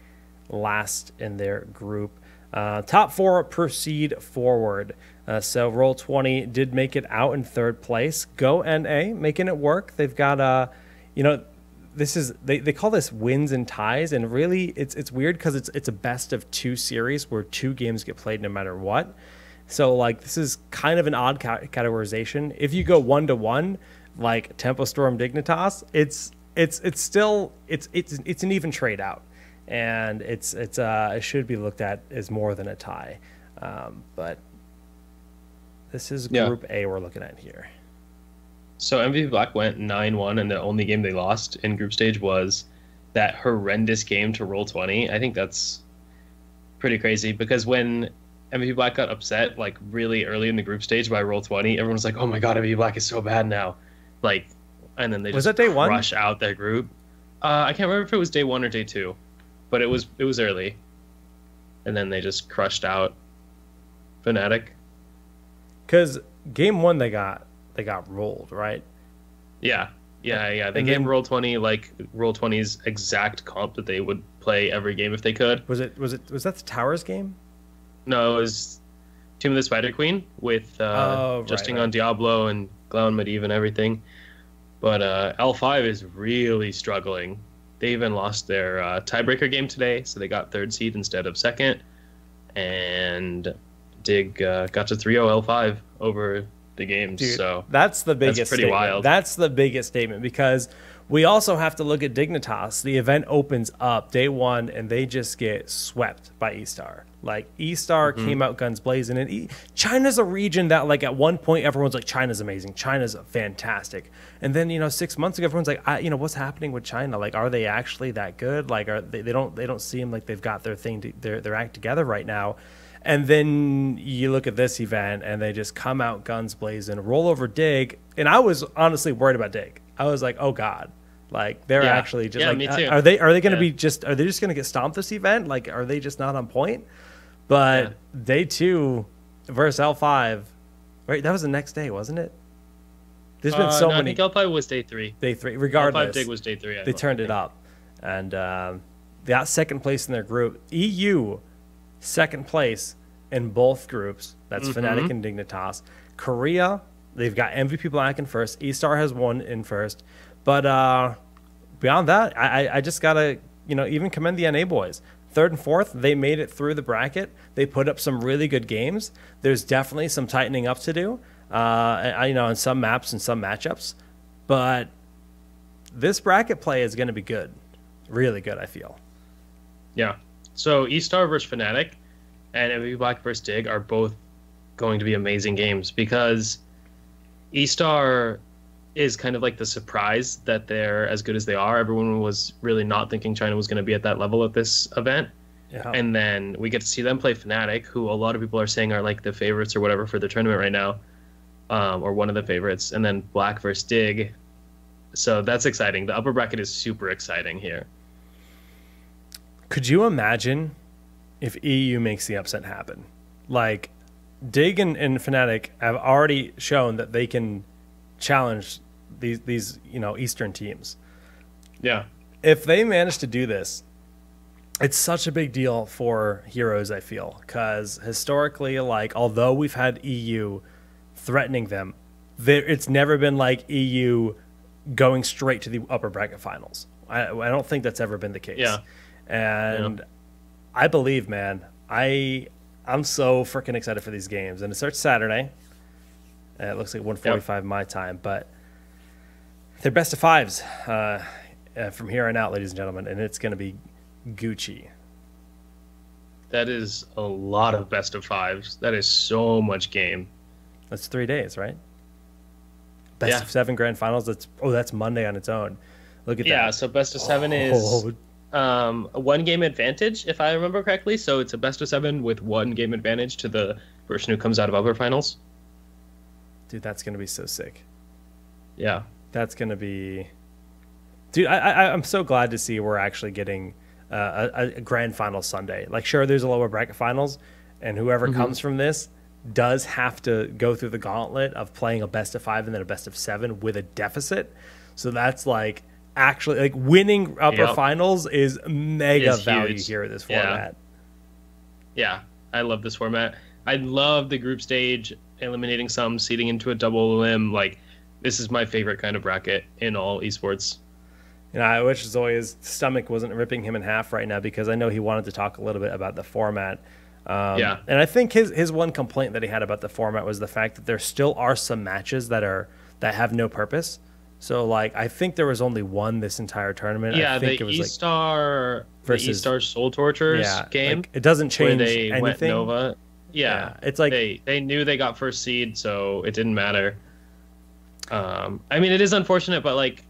last in their group. Top four proceed forward. So Roll20 did make it out in third place. Go NA, making it work. They've got, you know, this is they call this wins and ties, and really it's weird because it's a best of two series where two games get played no matter what. So like this is kind of an odd categorization. If you go 1-1, like Tempo Storm Dignitas, it's still it's an even trade out, and it should be looked at as more than a tie. But this is Group A we're looking at here. So MVP Black went 9-1, and the only game they lost in group stage was that horrendous game to Roll20. I think that's pretty crazy because when MVP Black got upset, like really early in the group stage by Roll20, everyone was like, "Oh my god, MVP Black is so bad now!" Like, and then they was just that day one? Rush out their group. I can't remember if it was day 1 or day 2, but it was early, and then they just crushed out Fnatic. Because game 1 they got rolled, right? Yeah. They gave Roll20 like Roll20's exact comp that they would play every game if they could. Was that the Towers game? No, it was Team of the Spider Queen with Justin on Diablo and Glau and Medivh and everything. But L5 is really struggling. They even lost their tiebreaker game today, so they got 3rd seed instead of 2nd. And Dig got to 3-0 L5 over the games. Dude, so that's the biggest that's pretty statement. wild. That's the biggest statement, because we also have to look at Dignitas. The event opens up day 1 and they just get swept by E-Star. Like, E-Star came out guns blazing, and China's a region that, like, at one point everyone's like, China's amazing, China's fantastic, and then, you know, 6 months ago everyone's like, you know, what's happening with China? Like, are they actually that good? Like, are they don't seem like they've got their thing their act together right now. And then you look at this event and they just come out guns blazing, roll over Dig, and I was honestly worried about Dig. I was like, oh god, like they're actually just like, me too. are they going to be just, are they just going to get stomped this event? Like, are they just not on point? But day 2 versus L5, right? That was the next day, wasn't it? There's been so many. I think L5 was day 3. Day 3, regardless. L5 Dig was day 3. They turned it up, and they got 2nd place in their group. EU, 2nd place in both groups. That's Fnatic and Dignitas. Korea, they've got MVP Black in 1st. E-Star has 1 in 1st. But beyond that, I just gotta, you know, even commend the NA boys. 3rd and 4th, they made it through the bracket. They put up some really good games. There's definitely some tightening up to do, you know, in some maps and some matchups. But this bracket play is going to be good, really good, I feel. Yeah. So E-Star versus Fnatic and MVP Black versus Dig are both going to be amazing games, because E-Star is kind of like the surprise that they're as good as they are. Everyone was really not thinking China was going to be at that level at this event. Yeah. And then we get to see them play Fnatic, who a lot of people are saying are like the favorites or whatever for the tournament right now, or one of the favorites. And then Black versus Dig. So that's exciting. The upper bracket is super exciting here. Could you imagine if EU makes the upset happen? Like, Dig and Fnatic have already shown that they can challenge these you know, Eastern teams. Yeah. If they manage to do this, it's such a big deal for Heroes, I feel, because historically, like, although we've had EU threatening them, it's never been like EU going straight to the upper bracket finals. I don't think that's ever been the case. Yeah. And I believe, man, I'm so freaking excited for these games. And it starts Saturday. It looks like 1:45 my time, but they're best of 5s from here on out, ladies and gentlemen, and it's going to be Gucci. That is a lot of best of 5s. That is so much game. That's 3 days, right? Best of 7 grand finals. That's Monday on its own. Look at that. Yeah, so best of 7 is a 1 game advantage, if I remember correctly. So it's a best of 7 with 1 game advantage to the person who comes out of upper finals. Dude, that's going to be so sick. Yeah. That's going to be... Dude, I'm so glad to see we're actually getting a grand final Sunday. Like, sure, there's a lower bracket finals, and whoever comes from this does have to go through the gauntlet of playing a best of 5 and then a best of 7 with a deficit. So that's like actually like winning upper finals is mega value here at this format. Yeah, I love this format. I love the group stage, eliminating some, seeding into a double elim. Like, this is my favorite kind of bracket in all esports. You know, I wish Zoya's stomach wasn't ripping him in half right now, because I know he wanted to talk a little bit about the format. And I think his one complaint that he had about the format was the fact that there still are some matches that have no purpose. So, like, I think there was only one this entire tournament. Yeah, I think the it was E-Star versus E-Star Soul Tortures game. Like, it doesn't change where they anything. Went Nova. Yeah, it's like they knew they got first seed, so it didn't matter. I mean, it is unfortunate, but like,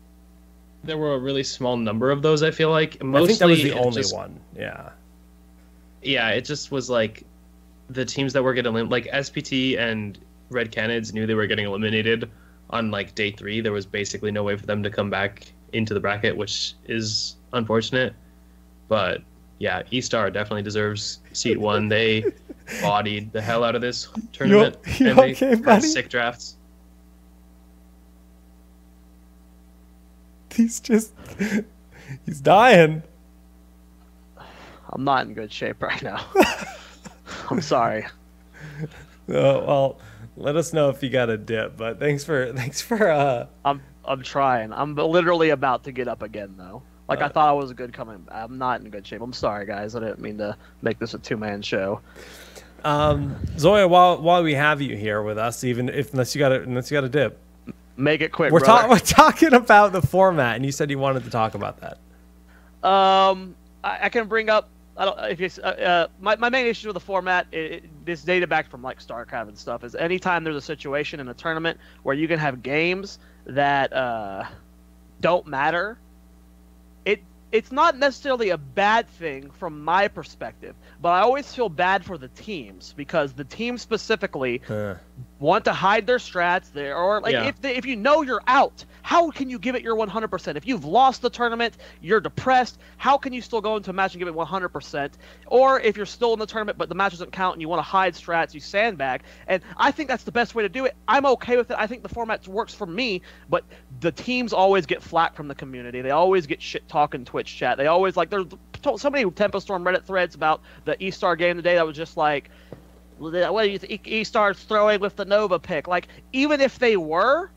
there were a really small number of those. I feel like mostly I think that was the only one. Yeah, it just was like the teams that were getting like SPT and Red Canids knew they were getting eliminated on like day 3. There was basically no way for them to come back into the bracket, which is unfortunate. But yeah, E-Star definitely deserves seat 1. They bodied the hell out of this tournament. You okay, buddy? Sick drafts. He's dying. I'm not in good shape right now. I'm sorry. Well, let us know if you got a dip. But thanks for I'm trying. I'm literally about to get up again, though. Like, I thought I was good coming. I'm not in good shape. I'm sorry, guys. I didn't mean to make this a two-man show. Zoya, while we have you here with us, even if unless you got a dip, make it quick. We're talking about the format, and you said you wanted to talk about that. I can bring up. I don't. If you, my main issue with the format, this dated back from like StarCraft and stuff, is anytime there's a situation in a tournament where you can have games that don't matter. It's not necessarily a bad thing from my perspective, but I always feel bad for the teams because the teams specifically want to hide their strats there, or like if you know you're out, how can you give it your 100%? If you've lost the tournament, you're depressed. How can you still go into a match and give it 100%? Or if you're still in the tournament but the match doesn't count and you want to hide strats, you sandbag. And I think that's the best way to do it. I'm okay with it. I think the format works for me, but the teams always get flack from the community. They always get shit talk in Twitch chat. They always like there's so many Tempo Storm Reddit threads about the E-Star game today that was just like, what do you think E-Star's throwing with the Nova pick? Like, even if they were,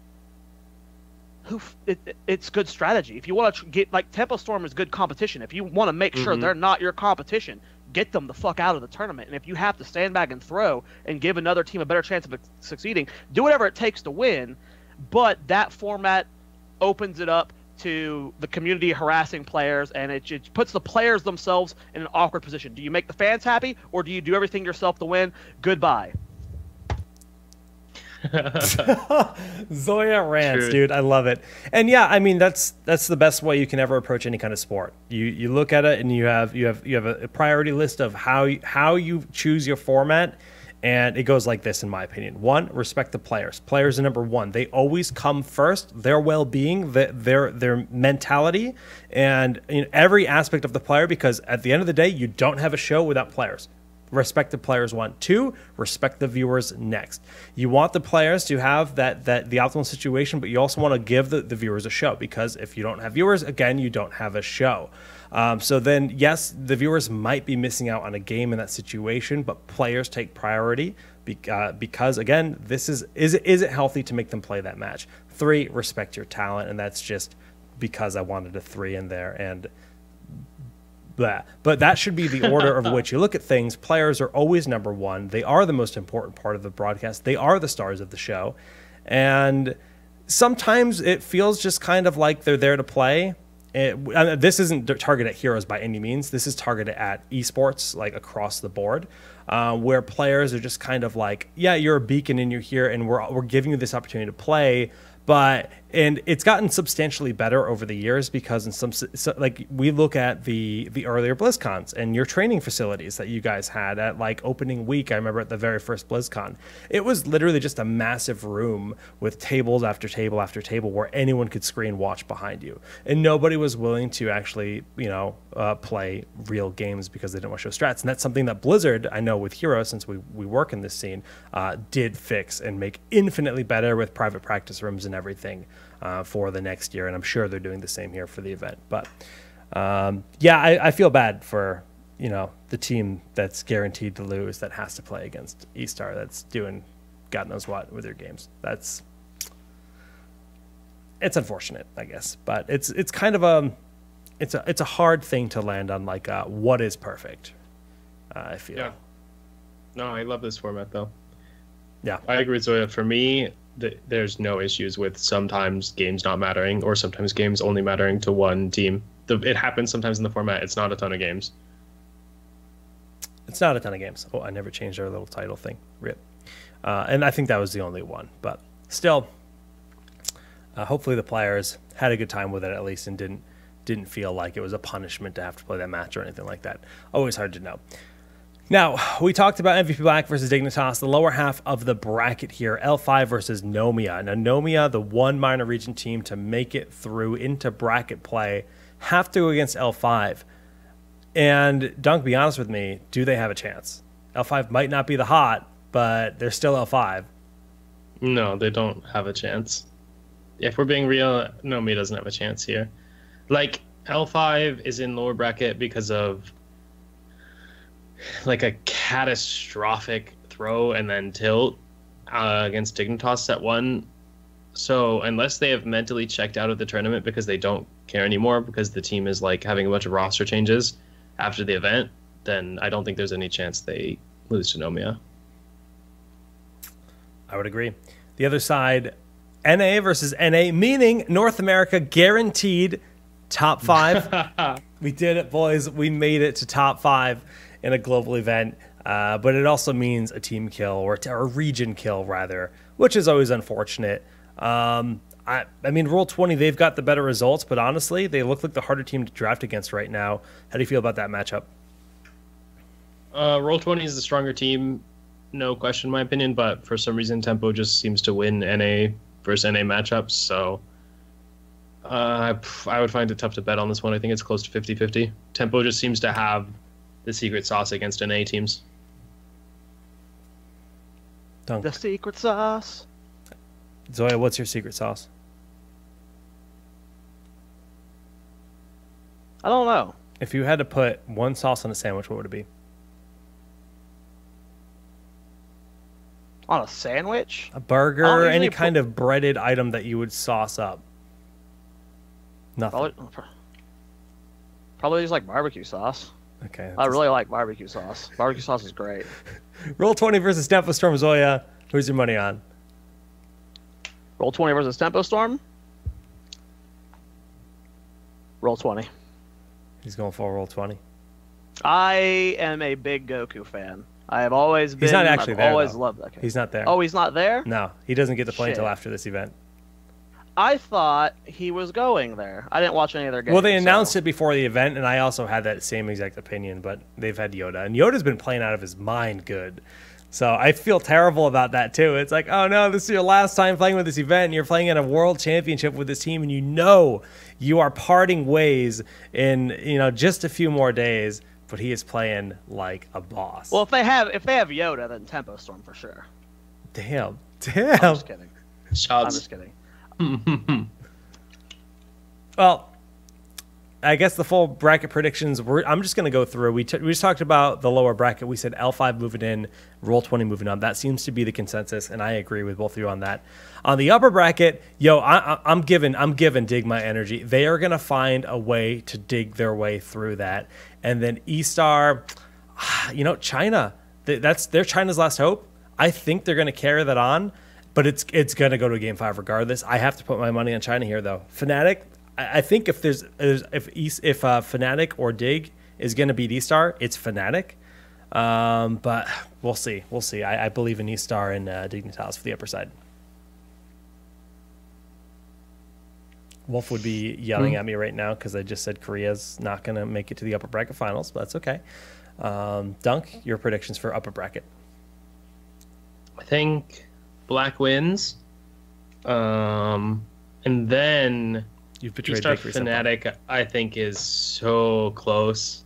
it's good strategy. If you want to get, like, Tempo Storm is good competition. If you want to make sure they're not your competition, get them the fuck out of the tournament. And if you have to stand back and throw and give another team a better chance of succeeding, do whatever it takes to win. But that format opens it up to the community harassing players, and it puts the players themselves in an awkward position. Do you make the fans happy, or do you do everything yourself to win? Goodbye. Zoya rants, True. Dude. I love it. And yeah, I mean that's the best way you can ever approach any kind of sport. You look at it and you have a priority list of how you choose your format. And it goes like this, in my opinion. 1, respect the players. Players are number 1. They always come first. Their well-being, their mentality, and every aspect of the player. Because at the end of the day, you don't have a show without players. Respect the players. 1, 2. Respect the viewers. Next, you want the players to have the optimal situation, but you also want to give the viewers a show. Because if you don't have viewers, again, you don't have a show. So then, yes, the viewers might be missing out on a game in that situation, but players take priority because again, is it healthy to make them play that match? 3, respect your talent, and that's just because I wanted a 3 in there and blah. But that should be the order of which you look at things. Players are always number 1. They are the most important part of the broadcast. They are the stars of the show, and sometimes it feels just kind of like they're there to play. This isn't targeted at heroes by any means. This is targeted at esports, like across the board, where players are just kind of like, yeah, you're a beacon and you're here, and we're giving you this opportunity to play. And it's gotten substantially better over the years because like we look at the earlier BlizzCons and your training facilities that you guys had at like opening week. I remember at the very first BlizzCon, it was literally just a massive room with tables after table after table where anyone could screen watch behind you, and nobody was willing to actually play real games because they didn't want to show strats. And that's something that Blizzard, I know with Heroes, since we work in this scene, did fix and make infinitely better with private practice rooms and everything for the next year, and I'm sure they're doing the same here for the event. But yeah, I feel bad for the team that's guaranteed to lose, that has to play against E-Star, that's doing God knows what with their games. It's unfortunate, I guess, but it's kind of it's a hard thing to land on, like what is perfect. I feel. Yeah. No, I love this format though. Yeah, I agree with Zoya. For me, there's no issues with sometimes games not mattering or sometimes games only mattering to one team. It happens sometimes in the format. It's not a ton of games. It's not a ton of games. Oh, I never changed our little title thing. Rip. And I think that was the only one. But still, hopefully the players had a good time with it at least and didn't feel like it was a punishment to have to play that match or anything like that. Always hard to know. Now, we talked about MVP Black versus Dignitas, the lower half of the bracket here, L5 versus Nomia. Now, Nomia, the one minor region team to make it through into bracket play, have to go against L5. And, Dunk, be honest with me, do they have a chance? L5 might not be the hot, but they're still L5. No, they don't have a chance. If we're being real, Nomia doesn't have a chance here. Like, L5 is in lower bracket because of like a catastrophic throw and then tilt against Dignitas set 1. So unless they have mentally checked out of the tournament because they don't care anymore because the team is like having a bunch of roster changes after the event, then I don't think there's any chance they lose to Nomiya. I would agree. The other side, NA versus NA, meaning North America guaranteed top 5. We did it, boys. We made it to top 5 in a global event. But it also means a team kill or a region kill, rather, which is always unfortunate. I mean, Roll20, they've got the better results, but honestly, they look like the harder team to draft against right now. How do you feel about that matchup? Roll20 is the stronger team, no question in my opinion, but for some reason Tempo just seems to win NA versus NA matchups, so I would find it tough to bet on this one. I think it's close to 50-50. Tempo just seems to have the secret sauce against NA teams. Dunk. The secret sauce. Zoya, what's your secret sauce? I don't know. If you had to put one sauce on a sandwich, what would it be? On a sandwich? A burger, any kind of breaded item that you would sauce up. Nothing. Probably just like barbecue sauce. Okay. I really like barbecue sauce. Barbecue sauce is great. Roll20 versus Tempo Storm. Zoya, who's your money on? Roll20 versus Tempo Storm? Roll20. He's going for Roll20. I am a big Goku fan. I have always been. He's not actually there. Always though. loved that character. He's not there. Oh, he's not there? No, he doesn't get to play Shit. until after this event. I thought he was going there. I didn't watch any of their games. Well, they announced it before the event, and I also had that same exact opinion, but they've had Yoda. And Yoda's been playing out of his mind good. So I feel terrible about that, too. It's like, oh, no, this is your last time playing with this event, and you're playing in a world championship with this team, and you know you are parting ways in, just a few more days, but he is playing like a boss. Well, if they have Yoda, then Tempo Storm for sure. Damn. I'm just kidding. Shots. I'm just kidding. Well, I guess the full bracket predictions, I'm just going to go through. We just talked about the lower bracket. We said L5 moving in, Roll20 moving on. That seems to be the consensus, and I agree with both of you on that. On the upper bracket, I'm giving Dig my energy. They are going to find a way to dig their way through that. And then E-Star, China, they're China's last hope. I think they're going to carry that on. But it's going to go to Game 5 regardless. I have to put my money on China here, though. Fnatic, I think if Fnatic or Dig is going to beat E-Star, it's Fnatic. But we'll see. We'll see. I believe in E-Star and Dignitas for the upper side. Wolf would be yelling at me right now because I just said Korea's not going to make it to the upper bracket finals, but that's okay. Dunk, your predictions for upper bracket. I think Black wins, and then You've betrayed E-Star Bakery Fnatic, I think, is so close.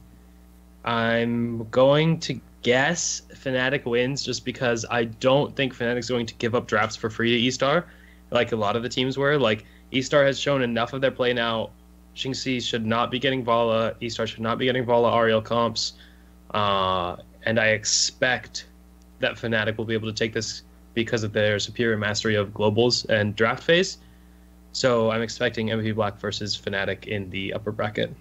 I'm going to guess Fnatic wins just because I don't think Fnatic's going to give up drafts for free to E-Star, like a lot of the teams were. Like, E-Star has shown enough of their play now. Xingxi should not be getting Vala. E-Star should not be getting Vala Ariel comps. And I expect that Fnatic will be able to take this because of their superior mastery of globals and draft phase. So I'm expecting MVP Black versus Fnatic in the upper bracket.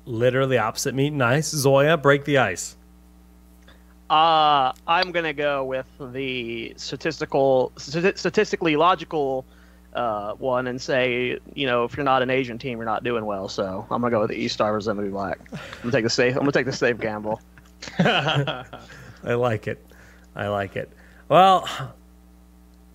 Literally opposite me. Nice. Zoya, break the ice. I'm going to go with the statistically logical one and say, if you're not an Asian team, you're not doing well. So I'm going to go with the E-Star versus MVP Black. I'm going to take the safe gamble. I like it. Well,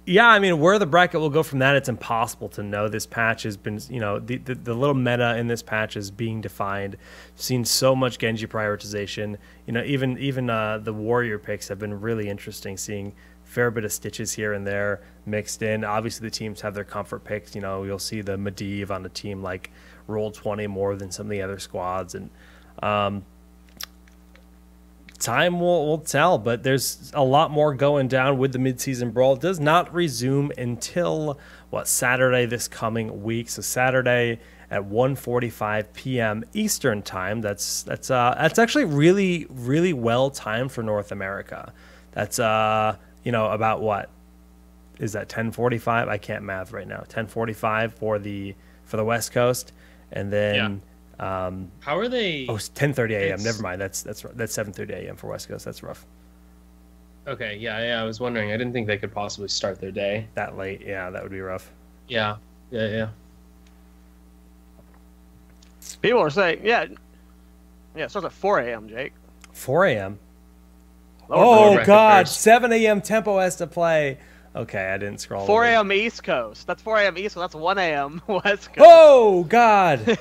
yeah, I mean, where the bracket will go from that, it's impossible to know. This patch has been, the little meta in this patch is being defined. Seen so much Genji prioritization. Even the warrior picks have been really interesting, seeing a fair bit of stitches here and there mixed in. Obviously, the teams have their comfort picks. You'll see the Medivh on a team like Roll20 more than some of the other squads. And time will tell, but there's a lot more going down with the Midseason Brawl. It does not resume until Saturday this coming week. So Saturday at 1:45 p.m. Eastern time. That's actually really, really well timed for North America. That's about is that 10:45? I can't math right now. 10:45 for the West Coast, and then how are they? Oh, it's 10:30 a.m. Never mind. That's 7:30 a.m. for West Coast. That's rough. Okay, yeah. I was wondering. I didn't think they could possibly start their day that late. Yeah, that would be rough. Yeah. People are saying, yeah, it starts at 4 a.m., Jake. 4 a.m.? Oh, God. 7 a.m. Tempo has to play. Okay, I didn't scroll. 4 a.m. East Coast. That's 4 a.m. East Coast. That's 1 a.m. West Coast. Oh, God.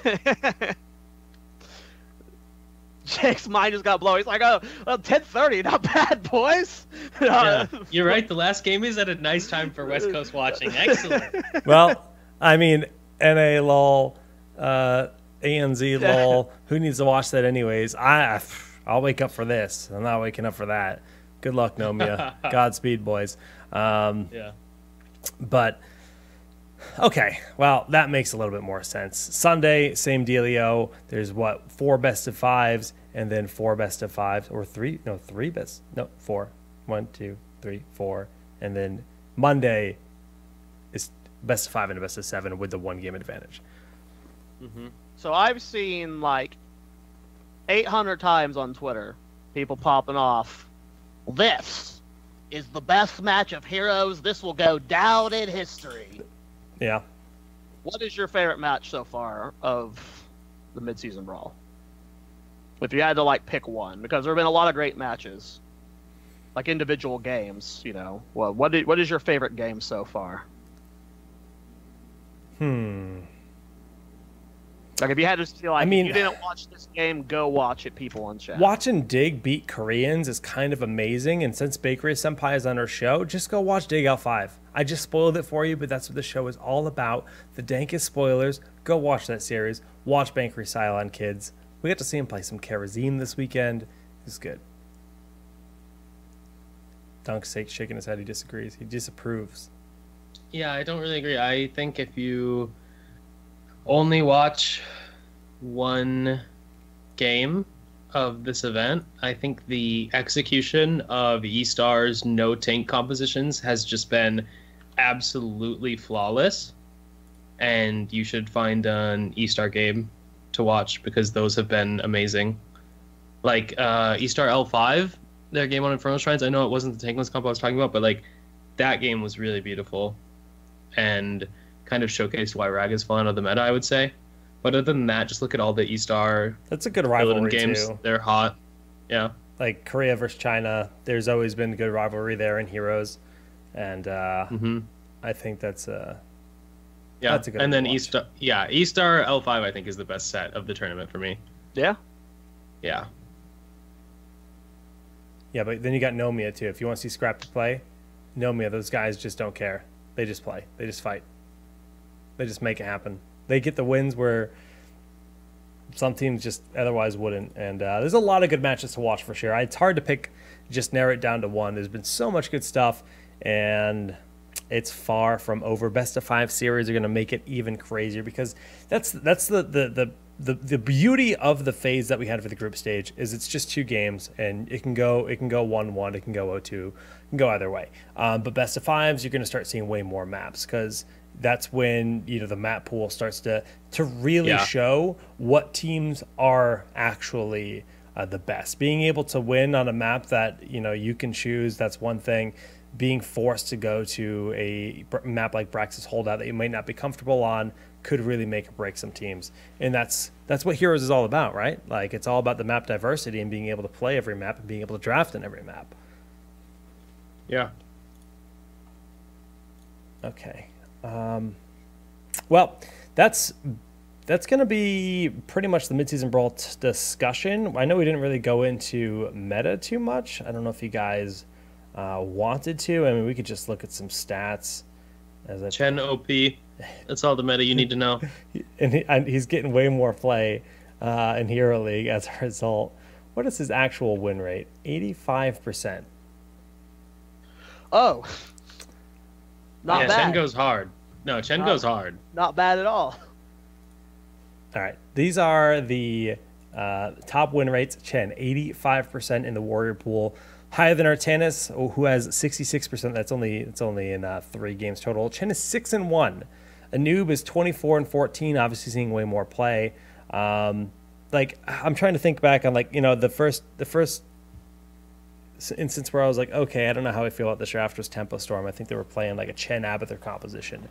Jake's mind just got blown. He's like, oh, well, 10:30. Not bad, boys. Yeah, you're right. The last game is at a nice time for West Coast watching. Excellent. Well, I mean, NA lol, ANZ lol. Who needs to watch that anyways? I'll wake up for this. I'm not waking up for that. Good luck, Nomia. Godspeed, boys. Yeah. But, okay. Well, that makes a little bit more sense. Sunday, same dealio. There's, 4 best of 5s, and then 4 best of 5s. Or 4. 1, 2, 3, 4. And then Monday is best of 5 and a best of 7 with the 1 game advantage. Mm-hmm. So I've seen like 800 times on Twitter people popping off, this is the best match of Heroes. This will go down in history. Yeah. What is your favorite match so far of the Midseason Brawl? If you had to like pick one, because there have been a lot of great matches, like individual games. Well, what is your favorite game so far? Like, if you had to feel like, if you didn't watch this game, go watch it, people on chat. Watching Dig beat Koreans is kind of amazing, and since Bakery Senpai is on our show, just go watch Dig L5. I just spoiled it for you, but that's what the show is all about. The dankest spoilers. Go watch that series. Watch Bakery Cylon, kids. We got to see him play some Kerosene this weekend. It was good. Dunk's shaking his head. He disagrees. He disapproves. Yeah, I don't really agree. I think if you only watch one game of this event, I think the execution of E-Star's no tank compositions has just been absolutely flawless, and you should find an E-Star game to watch because those have been amazing. Like E-Star L5, their game on Inferno Shrines, I know it wasn't the tankless comp I was talking about, but like that game was really beautiful and kind of showcased why Rag has fallen out of the meta, I would say. But other than that, just look at all the E-Star. That's a good rivalry games. Too. They're hot. Yeah. Like Korea versus China, there's always been good rivalry there in Heroes, and I think that's that's a good. And then E-Star, E-Star L5 I think is the best set of the tournament for me. Yeah. Yeah. Yeah, but then you got Nomia too. If you want to see Scrap to play, Nomia, those guys just don't care. They just play. They just fight. They just make it happen. They get the wins where some teams just otherwise wouldn't. And there's a lot of good matches to watch for sure. It's hard to just narrow it down to one. There's been so much good stuff, and it's far from over. Best of 5 series are going to make it even crazier because that's the beauty of the phase that we had for the group stage is it's just 2 games, and it can go 1-1, it can go 0-2, it can go either way. But best of 5s, you're going to start seeing way more maps because that's when the map pool starts to really show what teams are actually the best. Being able to win on a map that you can choose, that's one thing. Being forced to go to a map like Brax's Holdout that you might not be comfortable on could really make or break some teams. And that's what Heroes is all about, right? Like, it's all about the map diversity and being able to play every map and being able to draft in every map. Yeah. Okay. Well, that's going to be pretty much the Midseason Brawl discussion. I know we didn't really go into meta too much. I don't know if you guys wanted to. I mean, we could just look at some stats. Chen OP. That's all the meta you need to know. And he's getting way more play in Hero League as a result. What is his actual win rate? 85%. Oh. Not bad. Chen goes hard. No, Chen goes hard. Not bad at all. All right. These are the top win rates. Chen, 85% in the Warrior pool. higher than Artanis, who has 66%. It's only in 3 games total. Chen is 6-1. Anub is 24-14. Obviously, seeing way more play. Like, I'm trying to think back on, like, you know, the first instance where I was like, okay, I don't know how I feel about this draft was Tempo Storm. I think they were playing like a Chen Abathur composition.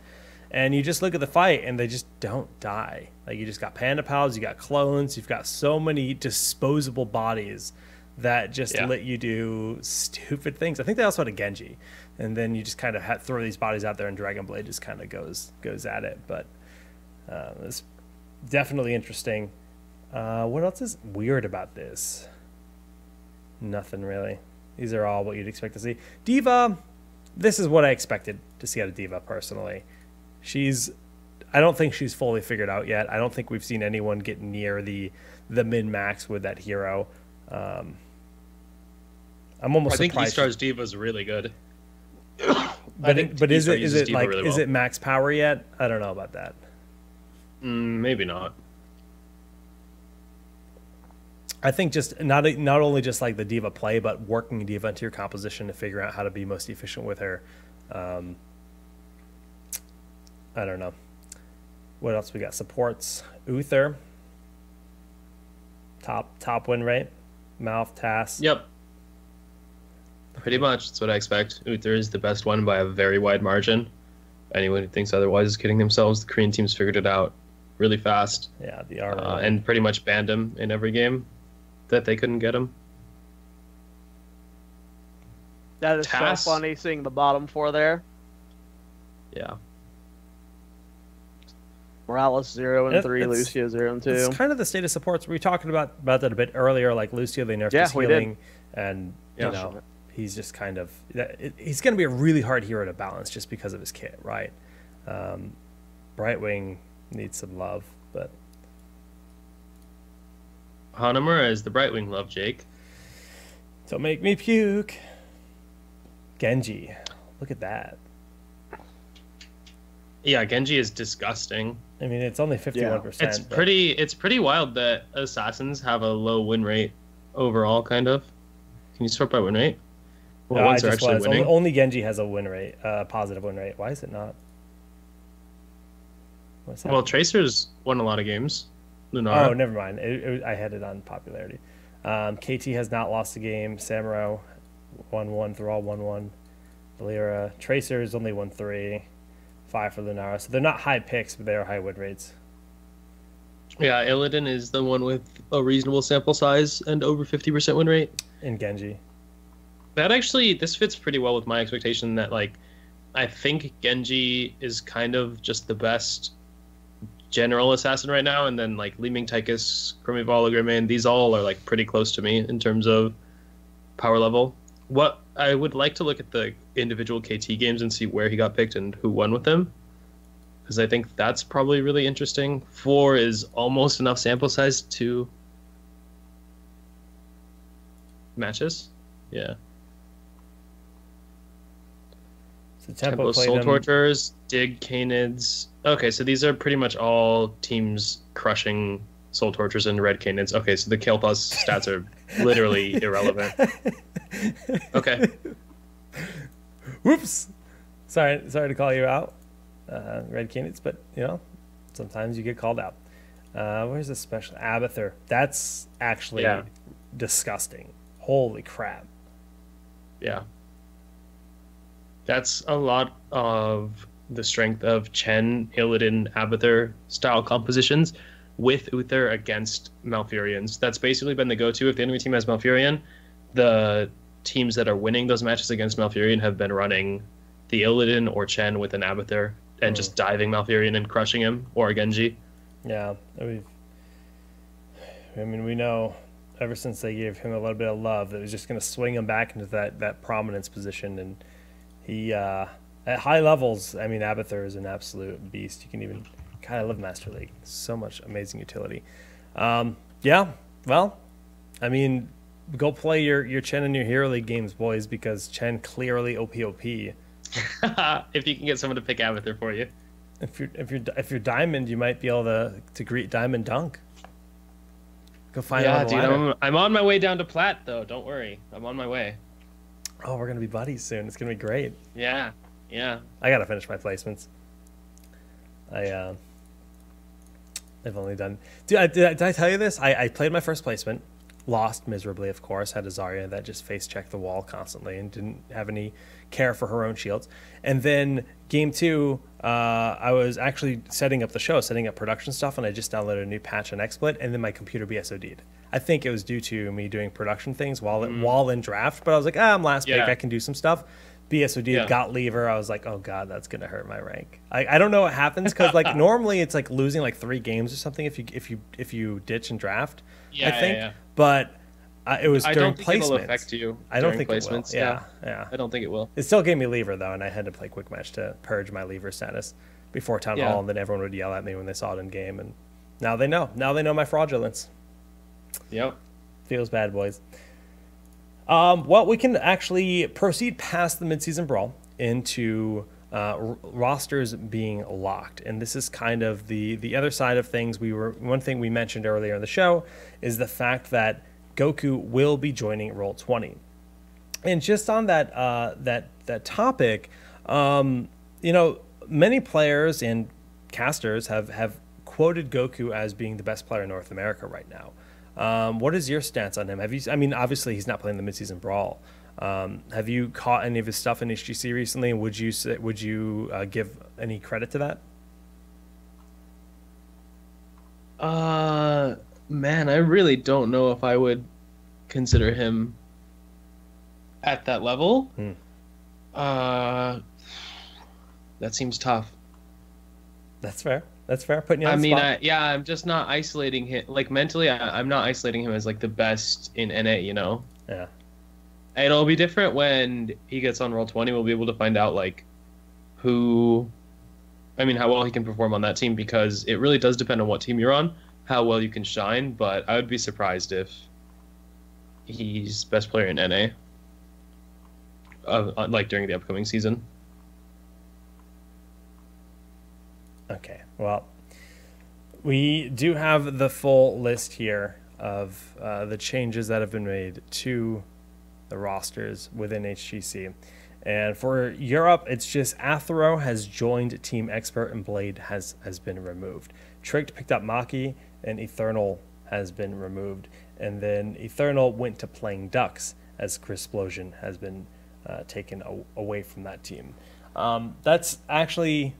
And you just look at the fight, and they just don't die. Like, you just got Panda Pals, you got clones, you've got so many disposable bodies that just let you do stupid things. I think they also had a Genji. And then you just kind of throw these bodies out there, and Dragon Blade just kind of goes at it. But it's definitely interesting. What else is weird about this? Nothing really. These are all what you'd expect to see. D.Va, this is what I expected to see out of D.Va personally. I don't think she's fully figured out yet. I don't think we've seen anyone get near the min-max with that hero. I'm almost surprised. I think E-Star's D.Va is really good. But is it max power yet? I don't know about that. Maybe not. I think just not only just like the D.Va play, but working D.Va into your composition to figure out how to be most efficient with her. I don't know. What else we got? Supports. Uther. Top win rate. Malf, Tass. Yep. Pretty much. That's what I expect. Uther is the best one by a very wide margin. Anyone who thinks otherwise is kidding themselves. The Korean teams figured it out really fast. Yeah, and pretty much banned him in every game that they couldn't get him. That is Tass. so funny seeing the bottom 4 there. Yeah. Morales 0-3, Lucio 0-2. It's kind of the state of supports. We were talking about that a bit earlier. Like Lucio, they nerfed his healing, and you know he's just kind of he's going to be a really hard hero to balance just because of his kit, right? Brightwing needs some love, but Hanamura is the Brightwing love, Jake. Don't make me puke. Genji, look at that. Yeah, Genji is disgusting. I mean, it's only 51%. It's pretty wild that assassins have a low win rate overall. Kind of. Can you sort by win rate? Well, ones are actually winning. Only Genji has a win rate, positive win rate. Why is it not? Well, Tracer's won a lot of games. Lunara. Oh, never mind. I had it on popularity. KT has not lost a game. Samuro 1-1. Thrall 1-1. Valera. Tracer is only 1-3. 5 for Lunara. So they're not high picks, but they are high win rates. Yeah, Illidan is the one with a reasonable sample size and over 50% win rate. In Genji. This fits pretty well with my expectation that, like, I think Genji is kind of just the best general assassin right now, and then, like, Li Ming, Tychus, Chromival, Grimman, these all are, like, pretty close to me in terms of power level. What I would like to look at the individual KT games and see where he got picked and who won with them, because I think that's probably really interesting. 4 is almost enough sample size to matches. Yeah. So Tempo Soul Torturers, Dig Canids. Okay, so these are pretty much all teams crushing Soul Torturers and Red Canids. Okay, so the Kael'thas stats are literally irrelevant. Okay. Whoops. Sorry to call you out, Red Canids, but you know, sometimes you get called out. Where's the special Abathur? That's actually disgusting. Holy crap. Yeah. That's a lot of the strength of Chen, Illidan, Abathur style compositions with Uther against Malfurions. That's basically been the go-to. If the enemy team has Malfurion, the teams that are winning those matches against Malfurion have been running the Illidan or Chen with an Abathur and just diving Malfurion and crushing him, or a Genji. Yeah, we know ever since they gave him a little bit of love that was just going to swing him back into that prominence position, and he at high levels, I mean, Abathur is an absolute beast. You can even kind of love Master League. So much amazing utility. Yeah, well, I mean, go play your Chen and your Hero League games, boys, because Chen clearly OP. If you can get someone to pick Abathur for you. If you're Diamond, you might be able to greet Diamond Dunk. Go find dude, I'm on my way down to Plat, though. Don't worry, I'm on my way. Oh, we're gonna be buddies soon. It's gonna be great. Yeah, yeah. I gotta finish my placements. I've only done. Did I tell you this? I played my first placement, lost miserably, of course. Had a Zarya that just face checked the wall constantly and didn't have any care for her own shields. And then game 2, I was actually setting up the show, setting up production stuff, and I just downloaded a new patch on XSplit, and then my computer BSOD'd. I think it was due to me doing production things while in draft, but I was like, I'm last pick, I can do some stuff. BSOD got lever. I was like, oh god, that's gonna hurt my rank. I don't know what happens because like normally it's like losing like 3 games or something if you ditch and draft. I think, but it was during placements. I don't think it'll affect you. I don't think placements. It will. Yeah. I don't think it will. It still gave me lever though, and I had to play quick match to purge my lever status before TownHall, and then everyone would yell at me when they saw it in game, and now they know. Now they know my fraudulence. Yep. Feels bad, boys. Well, we can actually proceed past the Midseason Brawl into rosters being locked, and this is kind of the other side of things. One thing we mentioned earlier in the show is the fact that Goku will be joining Roll20, and just on that that topic, many players and casters have quoted Goku as being the best player in North America right now. What is your stance on him? I mean, obviously he's not playing the Midseason Brawl. Have you caught any of his stuff in HGC recently, and would you give any credit to that? Man, I really don't know if I would consider him at that level. That seems tough. That's fair. That's fair. Putting you on the spot. I'm just not isolating him. Like mentally, I'm not isolating him as like the best in NA. Yeah. It'll be different when he gets on Roll20. We'll be able to find out like how well he can perform on that team, because it really does depend on what team you're on, how well you can shine. But I would be surprised if he's best player in NA, like during the upcoming season. Okay, well, we do have the full list here of the changes that have been made to the rosters within HGC. And for Europe, it's just Athero has joined Team Expert and Blade has been removed. Tricked picked up Maki, and Eternal has been removed. And then Eternal went to playing Ducks as Crisplosion has been taken away from that team. That's actually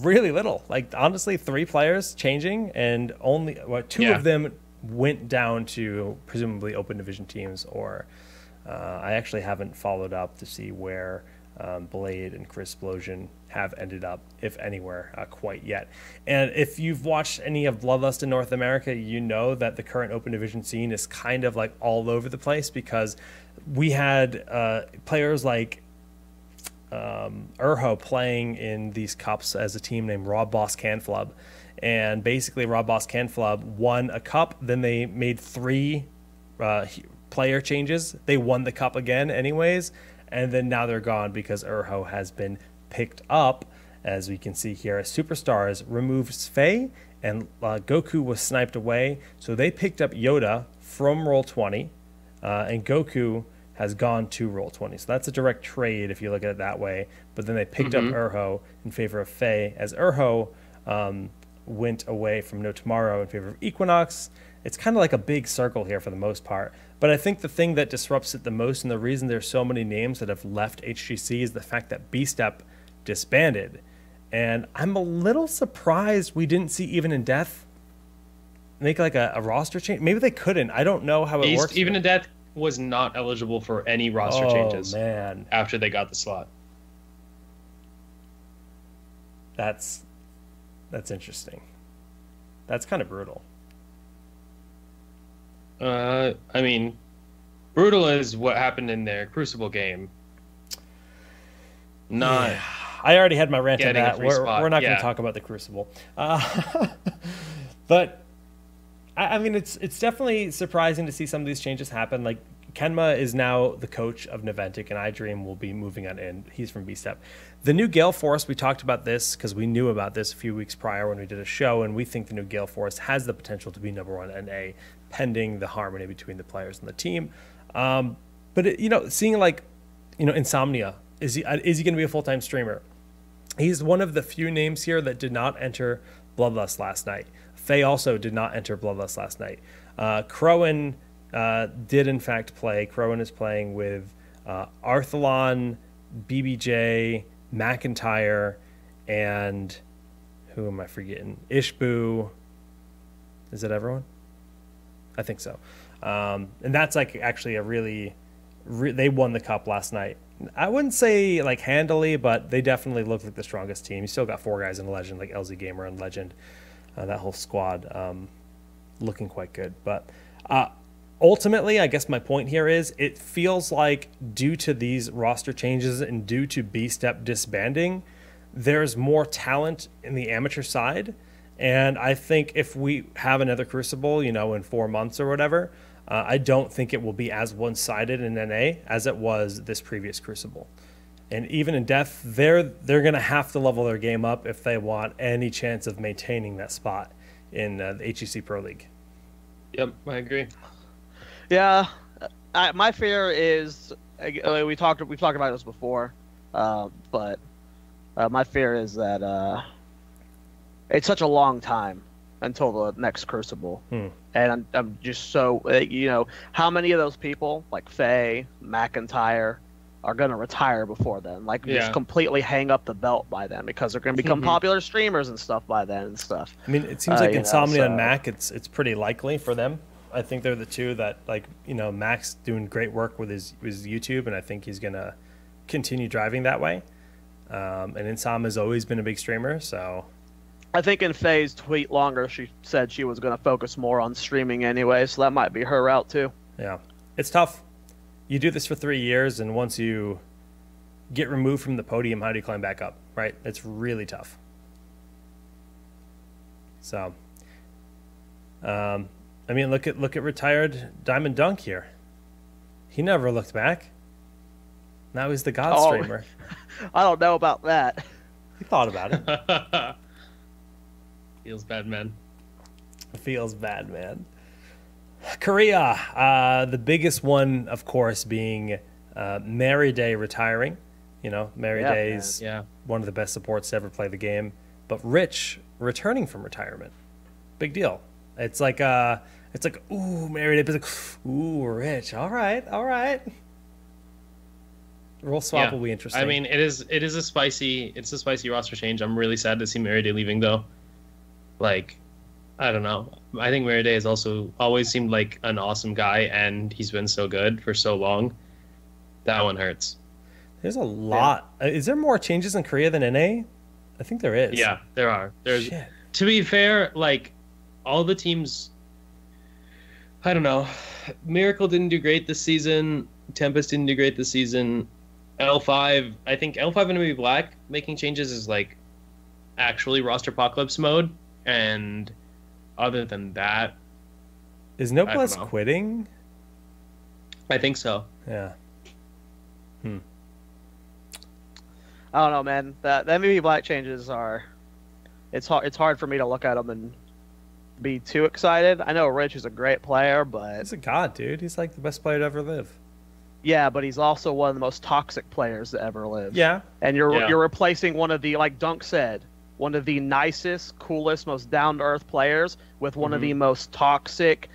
really little. Like honestly, 3 players changing, and only 2 of them went down to presumably open division teams, or I actually haven't followed up to see where Blade and Crisplosion have ended up, if anywhere, quite yet. And if you've watched any of Bloodlust in North America, you know that the current open division scene is kind of like all over the place, because we had players like Urho playing in these cups as a team named Raw Boss Canflub, and basically Raw Boss Canflub won a cup, then they made 3 player changes, they won the cup again anyways, and then now they're gone because Urho has been picked up. As we can see here, Superstars removed Faye, and Goku was sniped away, so they picked up Yoda from Roll20, and Goku has gone to Roll20. So that's a direct trade if you look at it that way. But then they picked up Urho in favor of Faye, as Urho went away from No Tomorrow in favor of Equinox. It's kind of like a big circle here for the most part. But I think the thing that disrupts it the most, and the reason there's so many names that have left HGC, is the fact that B-Step disbanded. And I'm a little surprised we didn't see Even in Death make like a roster change. Maybe they couldn't. I don't know how it works. Even in Death was not eligible for any roster changes after they got the slot. That's interesting. That's kind of brutal. I mean, brutal is what happened in their Crucible game. Not. Yeah. I already had my rant on that. We're not going to talk about the Crucible. But I mean, it's definitely surprising to see some of these changes happen. Like Kenma is now the coach of Naventic, and iDream will be moving on in. He's from B-Step. The new Gale Force, we talked about this because we knew about this a few weeks prior when we did a show, and we think the new Gale Force has the potential to be #1 NA, pending the harmony between the players and the team. But But seeing like, Insomnia, is he going to be a full-time streamer? He's one of the few names here that did not enter Bloodlust last night. Faye also did not enter Bloodlust last night. Crowan did in fact play. Crowan is playing with Arthalon, BBJ, McIntyre, and who am I forgetting? Ishbu. Is it everyone? I think so. And that's like actually a really they won the cup last night. I wouldn't say like handily, but they definitely look like the strongest team. You still got 4 guys in Legend, like LZ Gamer and Legend. That whole squad looking quite good. But ultimately, I guess my point here is it feels like due to these roster changes and due to B-Step disbanding, there's more talent in the amateur side. And I think if we have another Crucible, in 4 months or whatever, I don't think it will be as one-sided in NA as it was this previous Crucible. And even in Death, they're going to have to level their game up if they want any chance of maintaining that spot in the HEC Pro League. Yep, I agree. Yeah, my fear is we've talked about this before, but my fear is that it's such a long time until the next Crucible, and I'm just so how many of those people like Faye, McIntyre are going to retire before then, like just completely hang up the belt by then because they're going to become popular streamers and stuff by then and stuff. I mean, it seems like Insomnia and Mac, it's pretty likely for them. I think they're the two that Mac's doing great work with his YouTube, and I think he's going to continue driving that way. And Insom has always been a big streamer, so I think in Faye's tweet longer, she said she was going to focus more on streaming anyway, so that might be her route too. Yeah, it's tough. You do this for 3 years, and once you get removed from the podium, how do you climb back up, right? It's really tough. So, I mean, look at retired Diamond Dunk here. He never looked back. Now he's the God streamer. I don't know about that. He thought about it. Feels bad, man. Feels bad, man. Korea, the biggest one, of course, being Mary Day retiring. Mary Day's one of the best supports to ever play the game. But Rich returning from retirement. Big deal. It's like, ooh, Mary Day. It's like, ooh, Rich. All right. Role swap will be interesting. I mean, it's a spicy roster change. I'm really sad to see Mary Day leaving, though. Like, I don't know. I think Mary Day has also always seemed like an awesome guy, and he's been so good for so long. That one hurts. There's a lot. Is there more changes in Korea than NA? I think there is. Yeah, there are. To be fair, like, all the teams, I don't know. Miracle didn't do great this season. Tempest didn't do great this season. L5, I think L5 and Maybe Black making changes is, like, actually roster apocalypse mode. And other than that, is Noblesse quitting? I think so. Yeah. I don't know, man. The MVP Black changes are. It's hard for me to look at them and be too excited. I know Rich is a great player, but he's a god, dude. He's like the best player to ever live. Yeah, but he's also one of the most toxic players to ever live. Yeah. And you're replacing one of the, like Dunk said, one of the nicest, coolest, most down-to-earth players with one of the most toxic,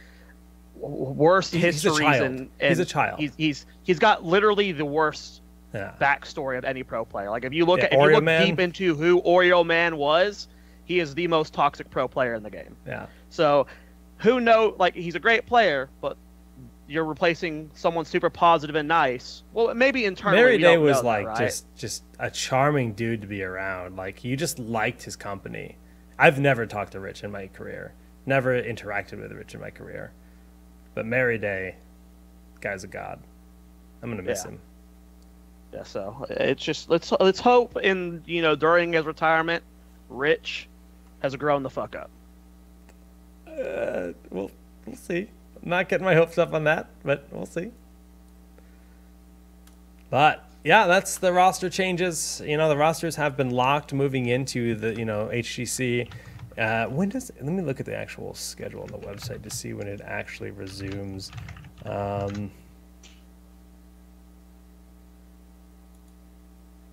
worst histories. And he's a child. He's got literally the worst backstory of any pro player. Like if you look deep into who Oreo Man was, he is the most toxic pro player in the game. Yeah. So who knows? Like he's a great player, but you're replacing someone super positive and nice. Well, maybe internally. Mary Day was that, like right? just a charming dude to be around. Like you just liked his company. I've never talked to Rich in my career. Never interacted with Rich in my career. But Mary Day, guy's a god. I'm gonna miss him. Yeah. So it's just let's hope during his retirement, Rich has grown the fuck up. We'll see. I'm not getting my hopes up on that, but we'll see. But yeah, that's the roster changes. The rosters have been locked moving into the HGC. Let me look at the actual schedule on the website to see when it actually resumes.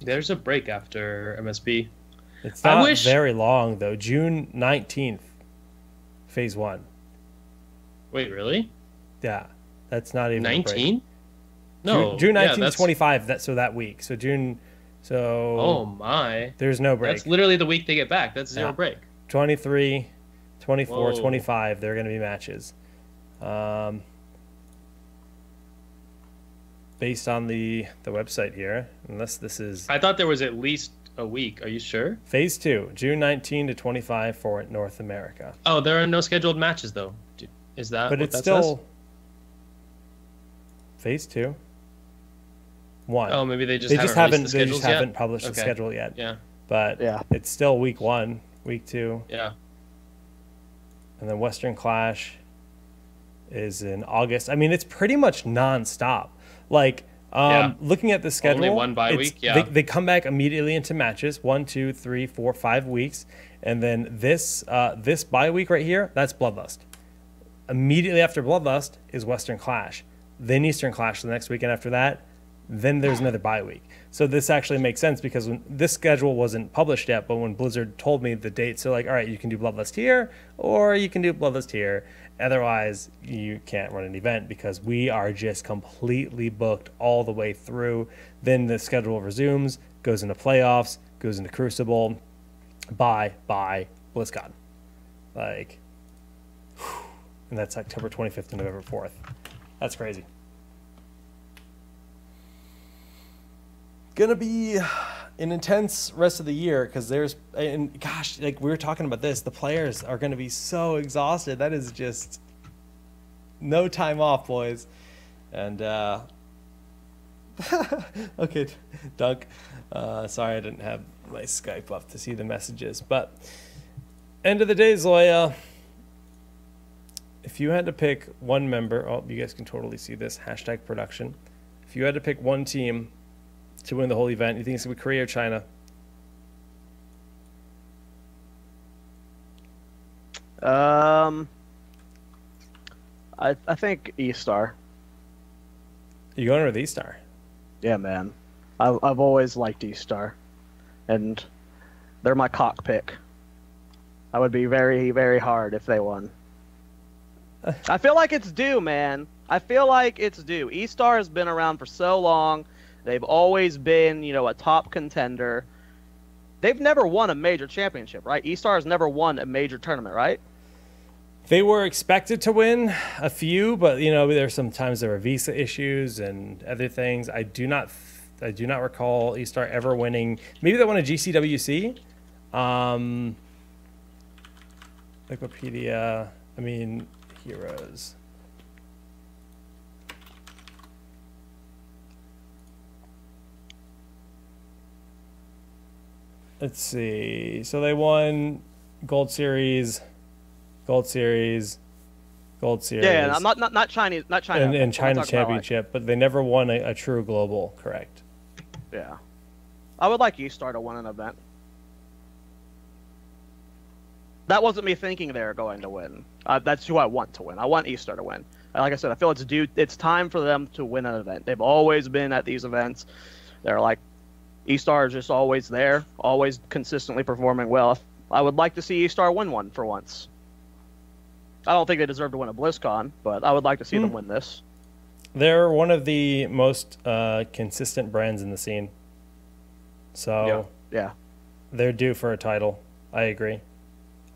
There's a break after MSP. It's not very long though. June 19th, phase 1. Wait, really? Yeah, that's not even 19. No, June 19th to 25. That week. So June. So. Oh my. There's no break. That's literally the week they get back. That's zero break. 23, 24, Whoa. 25. They're going to be matches. Based on the website here, unless this is... I thought there was at least a week. Are you sure? Phase 2, June 19 to 25 for North America. Oh, there are no scheduled matches, though. Is that but what it's that still... says? Phase 2. 1. Oh, maybe they just haven't published the schedule yet. Yeah. But it's still week 1, week 2. Yeah. And then Western Clash is in August. I mean, it's pretty much non-stop. Like, looking at the schedule, only one bye week. Yeah, they come back immediately into matches. 1, 2, 3, 4, 5 weeks, and then this bye week right here, that's Bloodlust. Immediately after Bloodlust is Western Clash, then Eastern Clash the next weekend after that. Then there's another bye week. So this actually makes sense because when this schedule wasn't published yet, but when Blizzard told me the dates, they're like, all right, you can do Bloodlust here, or you can do Bloodlust here. Otherwise, you can't run an event because we are just completely booked all the way through. Then the schedule resumes, goes into playoffs, goes into Crucible, bye, BlizzCon. Like, whew. And that's October 25th to November 4th. That's crazy. Gonna be an intense rest of the year because like we were talking about this, the players are gonna be so exhausted. That is just no time off, boys. And okay, Dunk, sorry I didn't have my Skype up to see the messages, but end of the day, Zoya, if you had to pick one member, you guys can totally see this #production. If you had to pick one team to win the whole event, you think it's going to be Korea or China? I think E-Star. You going with E-Star? Yeah, man. I've always liked E-Star, and they're my cock pick. I would be very, very hard if they won. I feel like it's due, man. I feel like it's due. E-Star has been around for so long. They've always been, a top contender. They've never won a major championship, right? E-Star has never won a major tournament, right? They were expected to win a few, but there's sometimes there were visa issues and other things. I do not recall E-Star ever winning. Maybe they won a GCWC. Wikipedia. I mean, Heroes. Let's see. So they won Gold Series. Yeah, not Chinese, not China. And China Championship, but they never won a true global. Correct. Yeah, I would like E-Star to win an event. That wasn't me thinking they were going to win. That's who I want to win. I want E-Star to win. Like I said, I feel it's due. It's time for them to win an event. They've always been at these events. They're like, E-Star is just always there, always consistently performing well. I would like to see E-Star win one for once. I don't think they deserve to win a BlizzCon, but I would like to see them win this. They're one of the most consistent brands in the scene. So yeah, they're due for a title. I agree.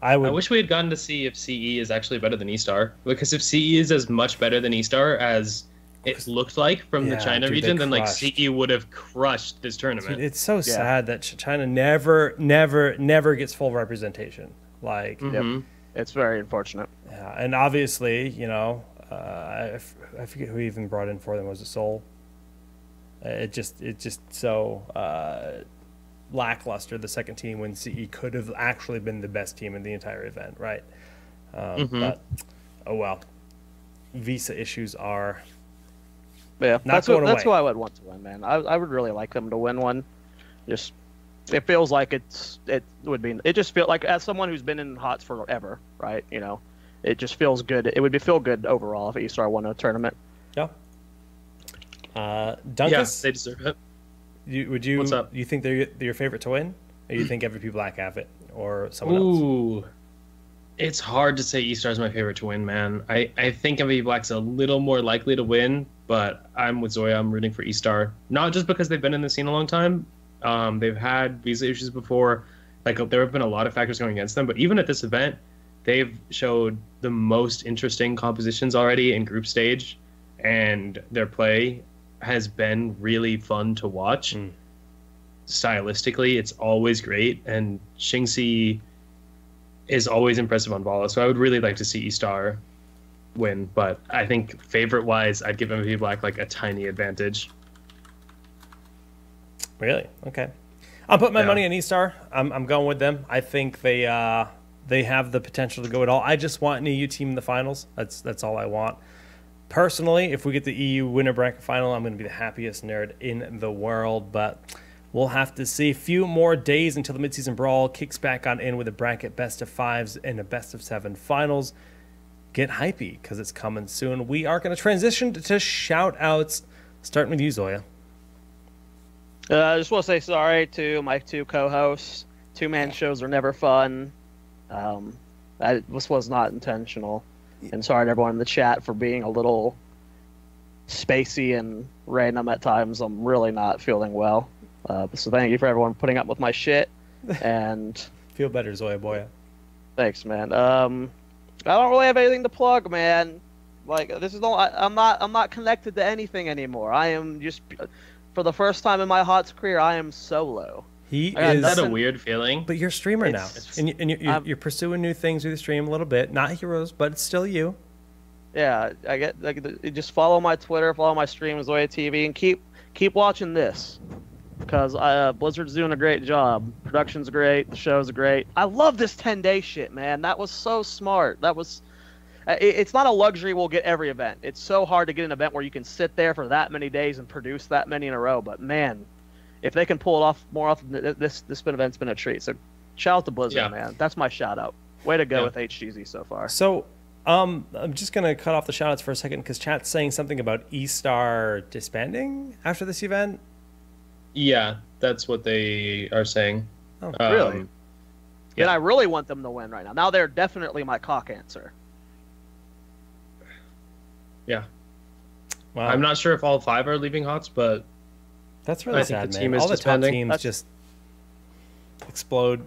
I wish we had gotten to see if CE is actually better than E-Star, because if CE is as much better than E-Star as it looked like from the China region, then like CE would have crushed this tournament. Dude, it's so sad that China never gets full representation. Like, it's very unfortunate. Yeah, and obviously, I forget who even brought in for them. Was it Seoul? It just so lackluster, the second team, when CE could have actually been the best team in the entire event, right? But oh well, visa issues are. Yeah, that's who I would want to win, man. I would really like them to win one. Just, it feels like it just feels like, as someone who's been in HOTS forever, right? It just feels good. It would feel good overall if E-Star won a tournament. Yeah. Dunkus? Yeah, they deserve it. Would you? What's up? You think they're your favorite to win, or you think MVP Black have it, or someone else? Ooh, it's hard to say E-Star is my favorite to win, man. I think MVP Black's a little more likely to win, but I'm with Zoya. I'm rooting for E-Star, not just because they've been in the scene a long time. They've had visa issues before. Like, there have been a lot of factors going against them, but even at this event, they've showed the most interesting compositions already in group stage, and their play has been really fun to watch. Stylistically, it's always great, and Xingxi is always impressive on Vala, so I would really like to see E-Star win, but I think favorite-wise, I'd give MVP Black like a tiny advantage. Really? Okay. I'll put my money on E-Star. I'm going with them. I think they have the potential to go at all. I just want an EU team in the finals. That's all I want. Personally, if we get the EU winner bracket final, I'm going to be the happiest nerd in the world, but we'll have to see. A few more days until the Midseason Brawl kicks back on in with a bracket best of 5s and a best of 7 finals. Get hypey, because it's coming soon. We are going to transition to shout-outs, starting with you, Zoya. I just want to say sorry to my 2 co-hosts. 2-man shows are never fun. This was not intentional. And sorry to everyone in the chat for being a little spacey and random at times. I'm really not feeling well. So thank you for everyone putting up with my shit. And feel better, Zoya Boya. Thanks, man. I don't really have anything to plug, man. Like, this is I'm not connected to anything anymore. I am just, for the first time in my HOTS career, I am solo. Is that a weird feeling? But you're a streamer now, and you're pursuing new things with the stream a little bit. Not heroes, but it's still you. Yeah, I get like, just follow my Twitter, follow my streams, Zoya TV, and keep watching this, because Blizzard's doing a great job. Production's great, the show's great. I love this 10-day shit, man. That was so smart. That was. It's not a luxury we'll get every event. It's so hard to get an event where you can sit there for that many days and produce that many in a row. But man, if they can pull it off more often, this event's been a treat. So shout out to Blizzard, man. That's my shout out. Way to go with HGZ so far. So I'm just gonna cut off the shout outs for a second, because chat's saying something about E-Star disbanding after this event. Yeah, that's what they are saying. Oh, really? And I really want them to win right now. Now they're definitely my cock answer. Yeah. Wow. I'm not sure if all 5 are leaving HOTS, but that's really sad, man. All the top teams just explode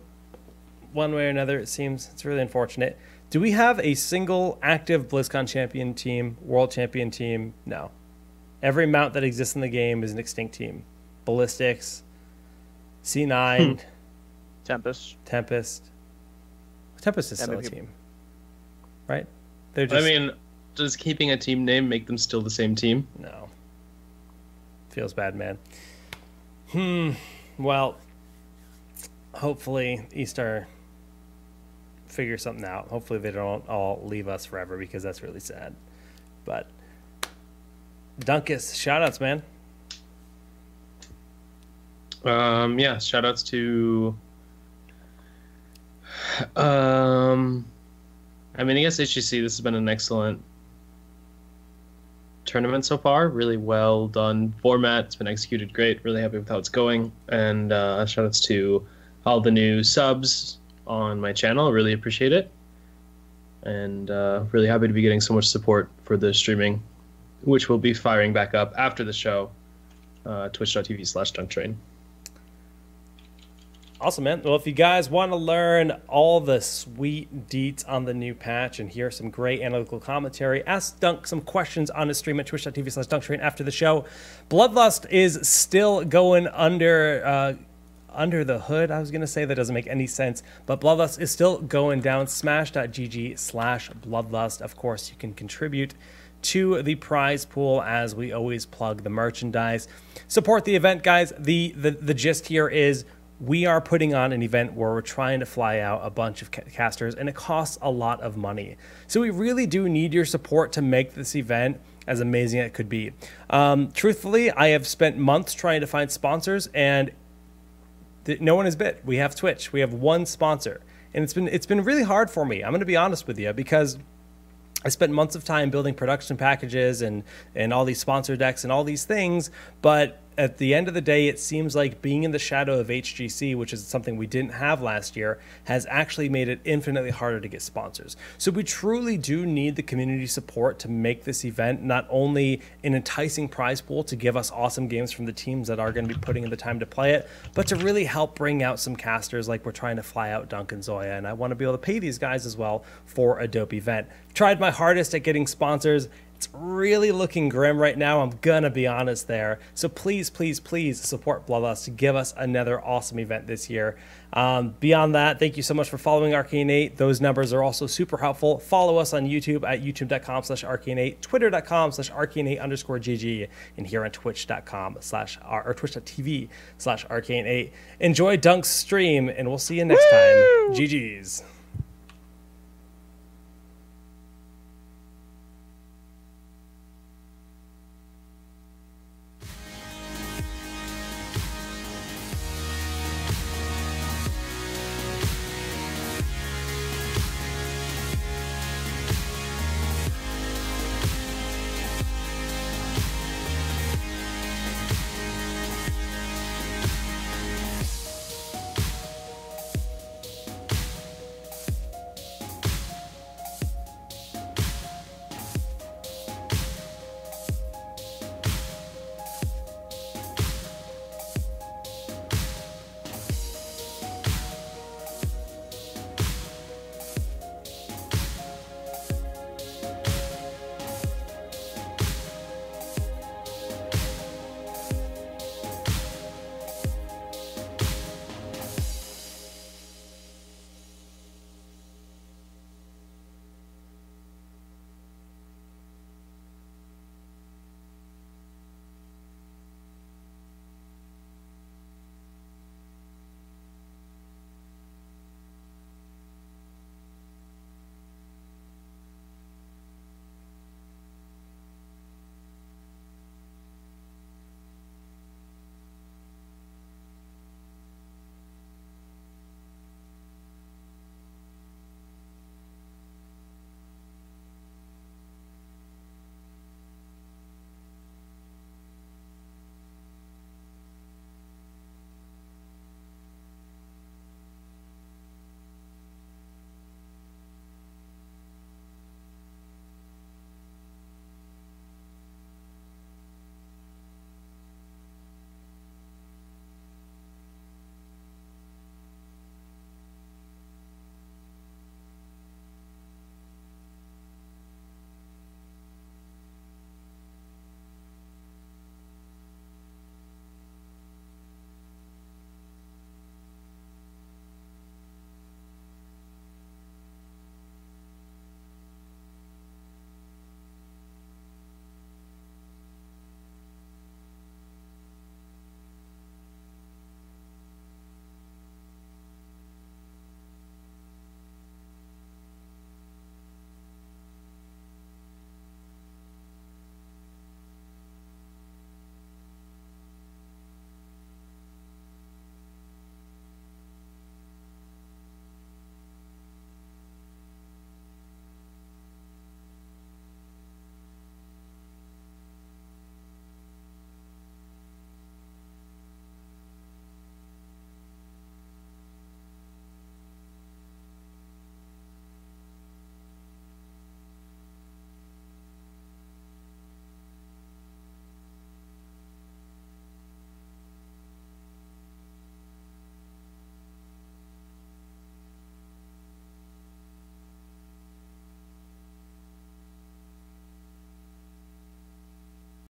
one way or another, it seems. It's really unfortunate. Do we have a single active BlizzCon champion team, world champion team? No. Every mount that exists in the game is an extinct team. Ballistics, C9, Tempest. Tempest is still a team, right? They're just, I mean, does keeping a team name make them still the same team? No. Feels bad, man. Well, hopefully E-Star figure something out. Hopefully they don't all leave us forever, because that's really sad. But Dunkus, shoutouts, man. Yeah, shoutouts to I mean, I guess HGC, this has been an excellent tournament so far. Really well done format. It's been executed great. Really happy with how it's going. And shoutouts to all the new subs on my channel. Really appreciate it. And really happy to be getting so much support for the streaming, which will be firing back up after the show. Twitch.tv/DunkTrain. Awesome, man. Well, if you guys want to learn all the sweet deets on the new patch and hear some great analytical commentary, ask Dunk some questions on his stream at twitch.tv/DunkTrain after the show. Bloodlust is still going under the hood. I was going to say that doesn't make any sense, but Bloodlust is still going down. Smash.gg/Bloodlust. Of course, you can contribute to the prize pool, as we always plug the merchandise. Support the event, guys. The gist here is we are putting on an event where we're trying to fly out a bunch of casters, and it costs a lot of money. So we really do need your support to make this event as amazing as it could be. Truthfully, I have spent months trying to find sponsors, and no one has bid. We have Twitch. We have one sponsor, and it's been really hard for me. I'm going to be honest with you, because I spent months of time building production packages and all these sponsor decks and all these things, but at the end of the day, it seems like being in the shadow of HGC, which is something we didn't have last year, has actually made it infinitely harder to get sponsors. So we truly do need the community support to make this event not only an enticing prize pool to give us awesome games from the teams that are going to be putting in the time to play it, but to really help bring out some casters like we're trying to fly out Dunk and Zoya. And I want to be able to pay these guys as well for a dope event. Tried my hardest at getting sponsors. It's really looking grim right now, I'm gonna be honest there. So please, please, please support Bloodlust to give us another awesome event this year. Beyond that, thank you so much for following Arcane8. Those numbers are also super helpful. Follow us on YouTube at youtube.com/Arcane8, twitter.com/Arcane8_GG, and here on twitch.com/Twitch.tv/Arcane8. Enjoy Dunk's stream, and we'll see you next time. GG's.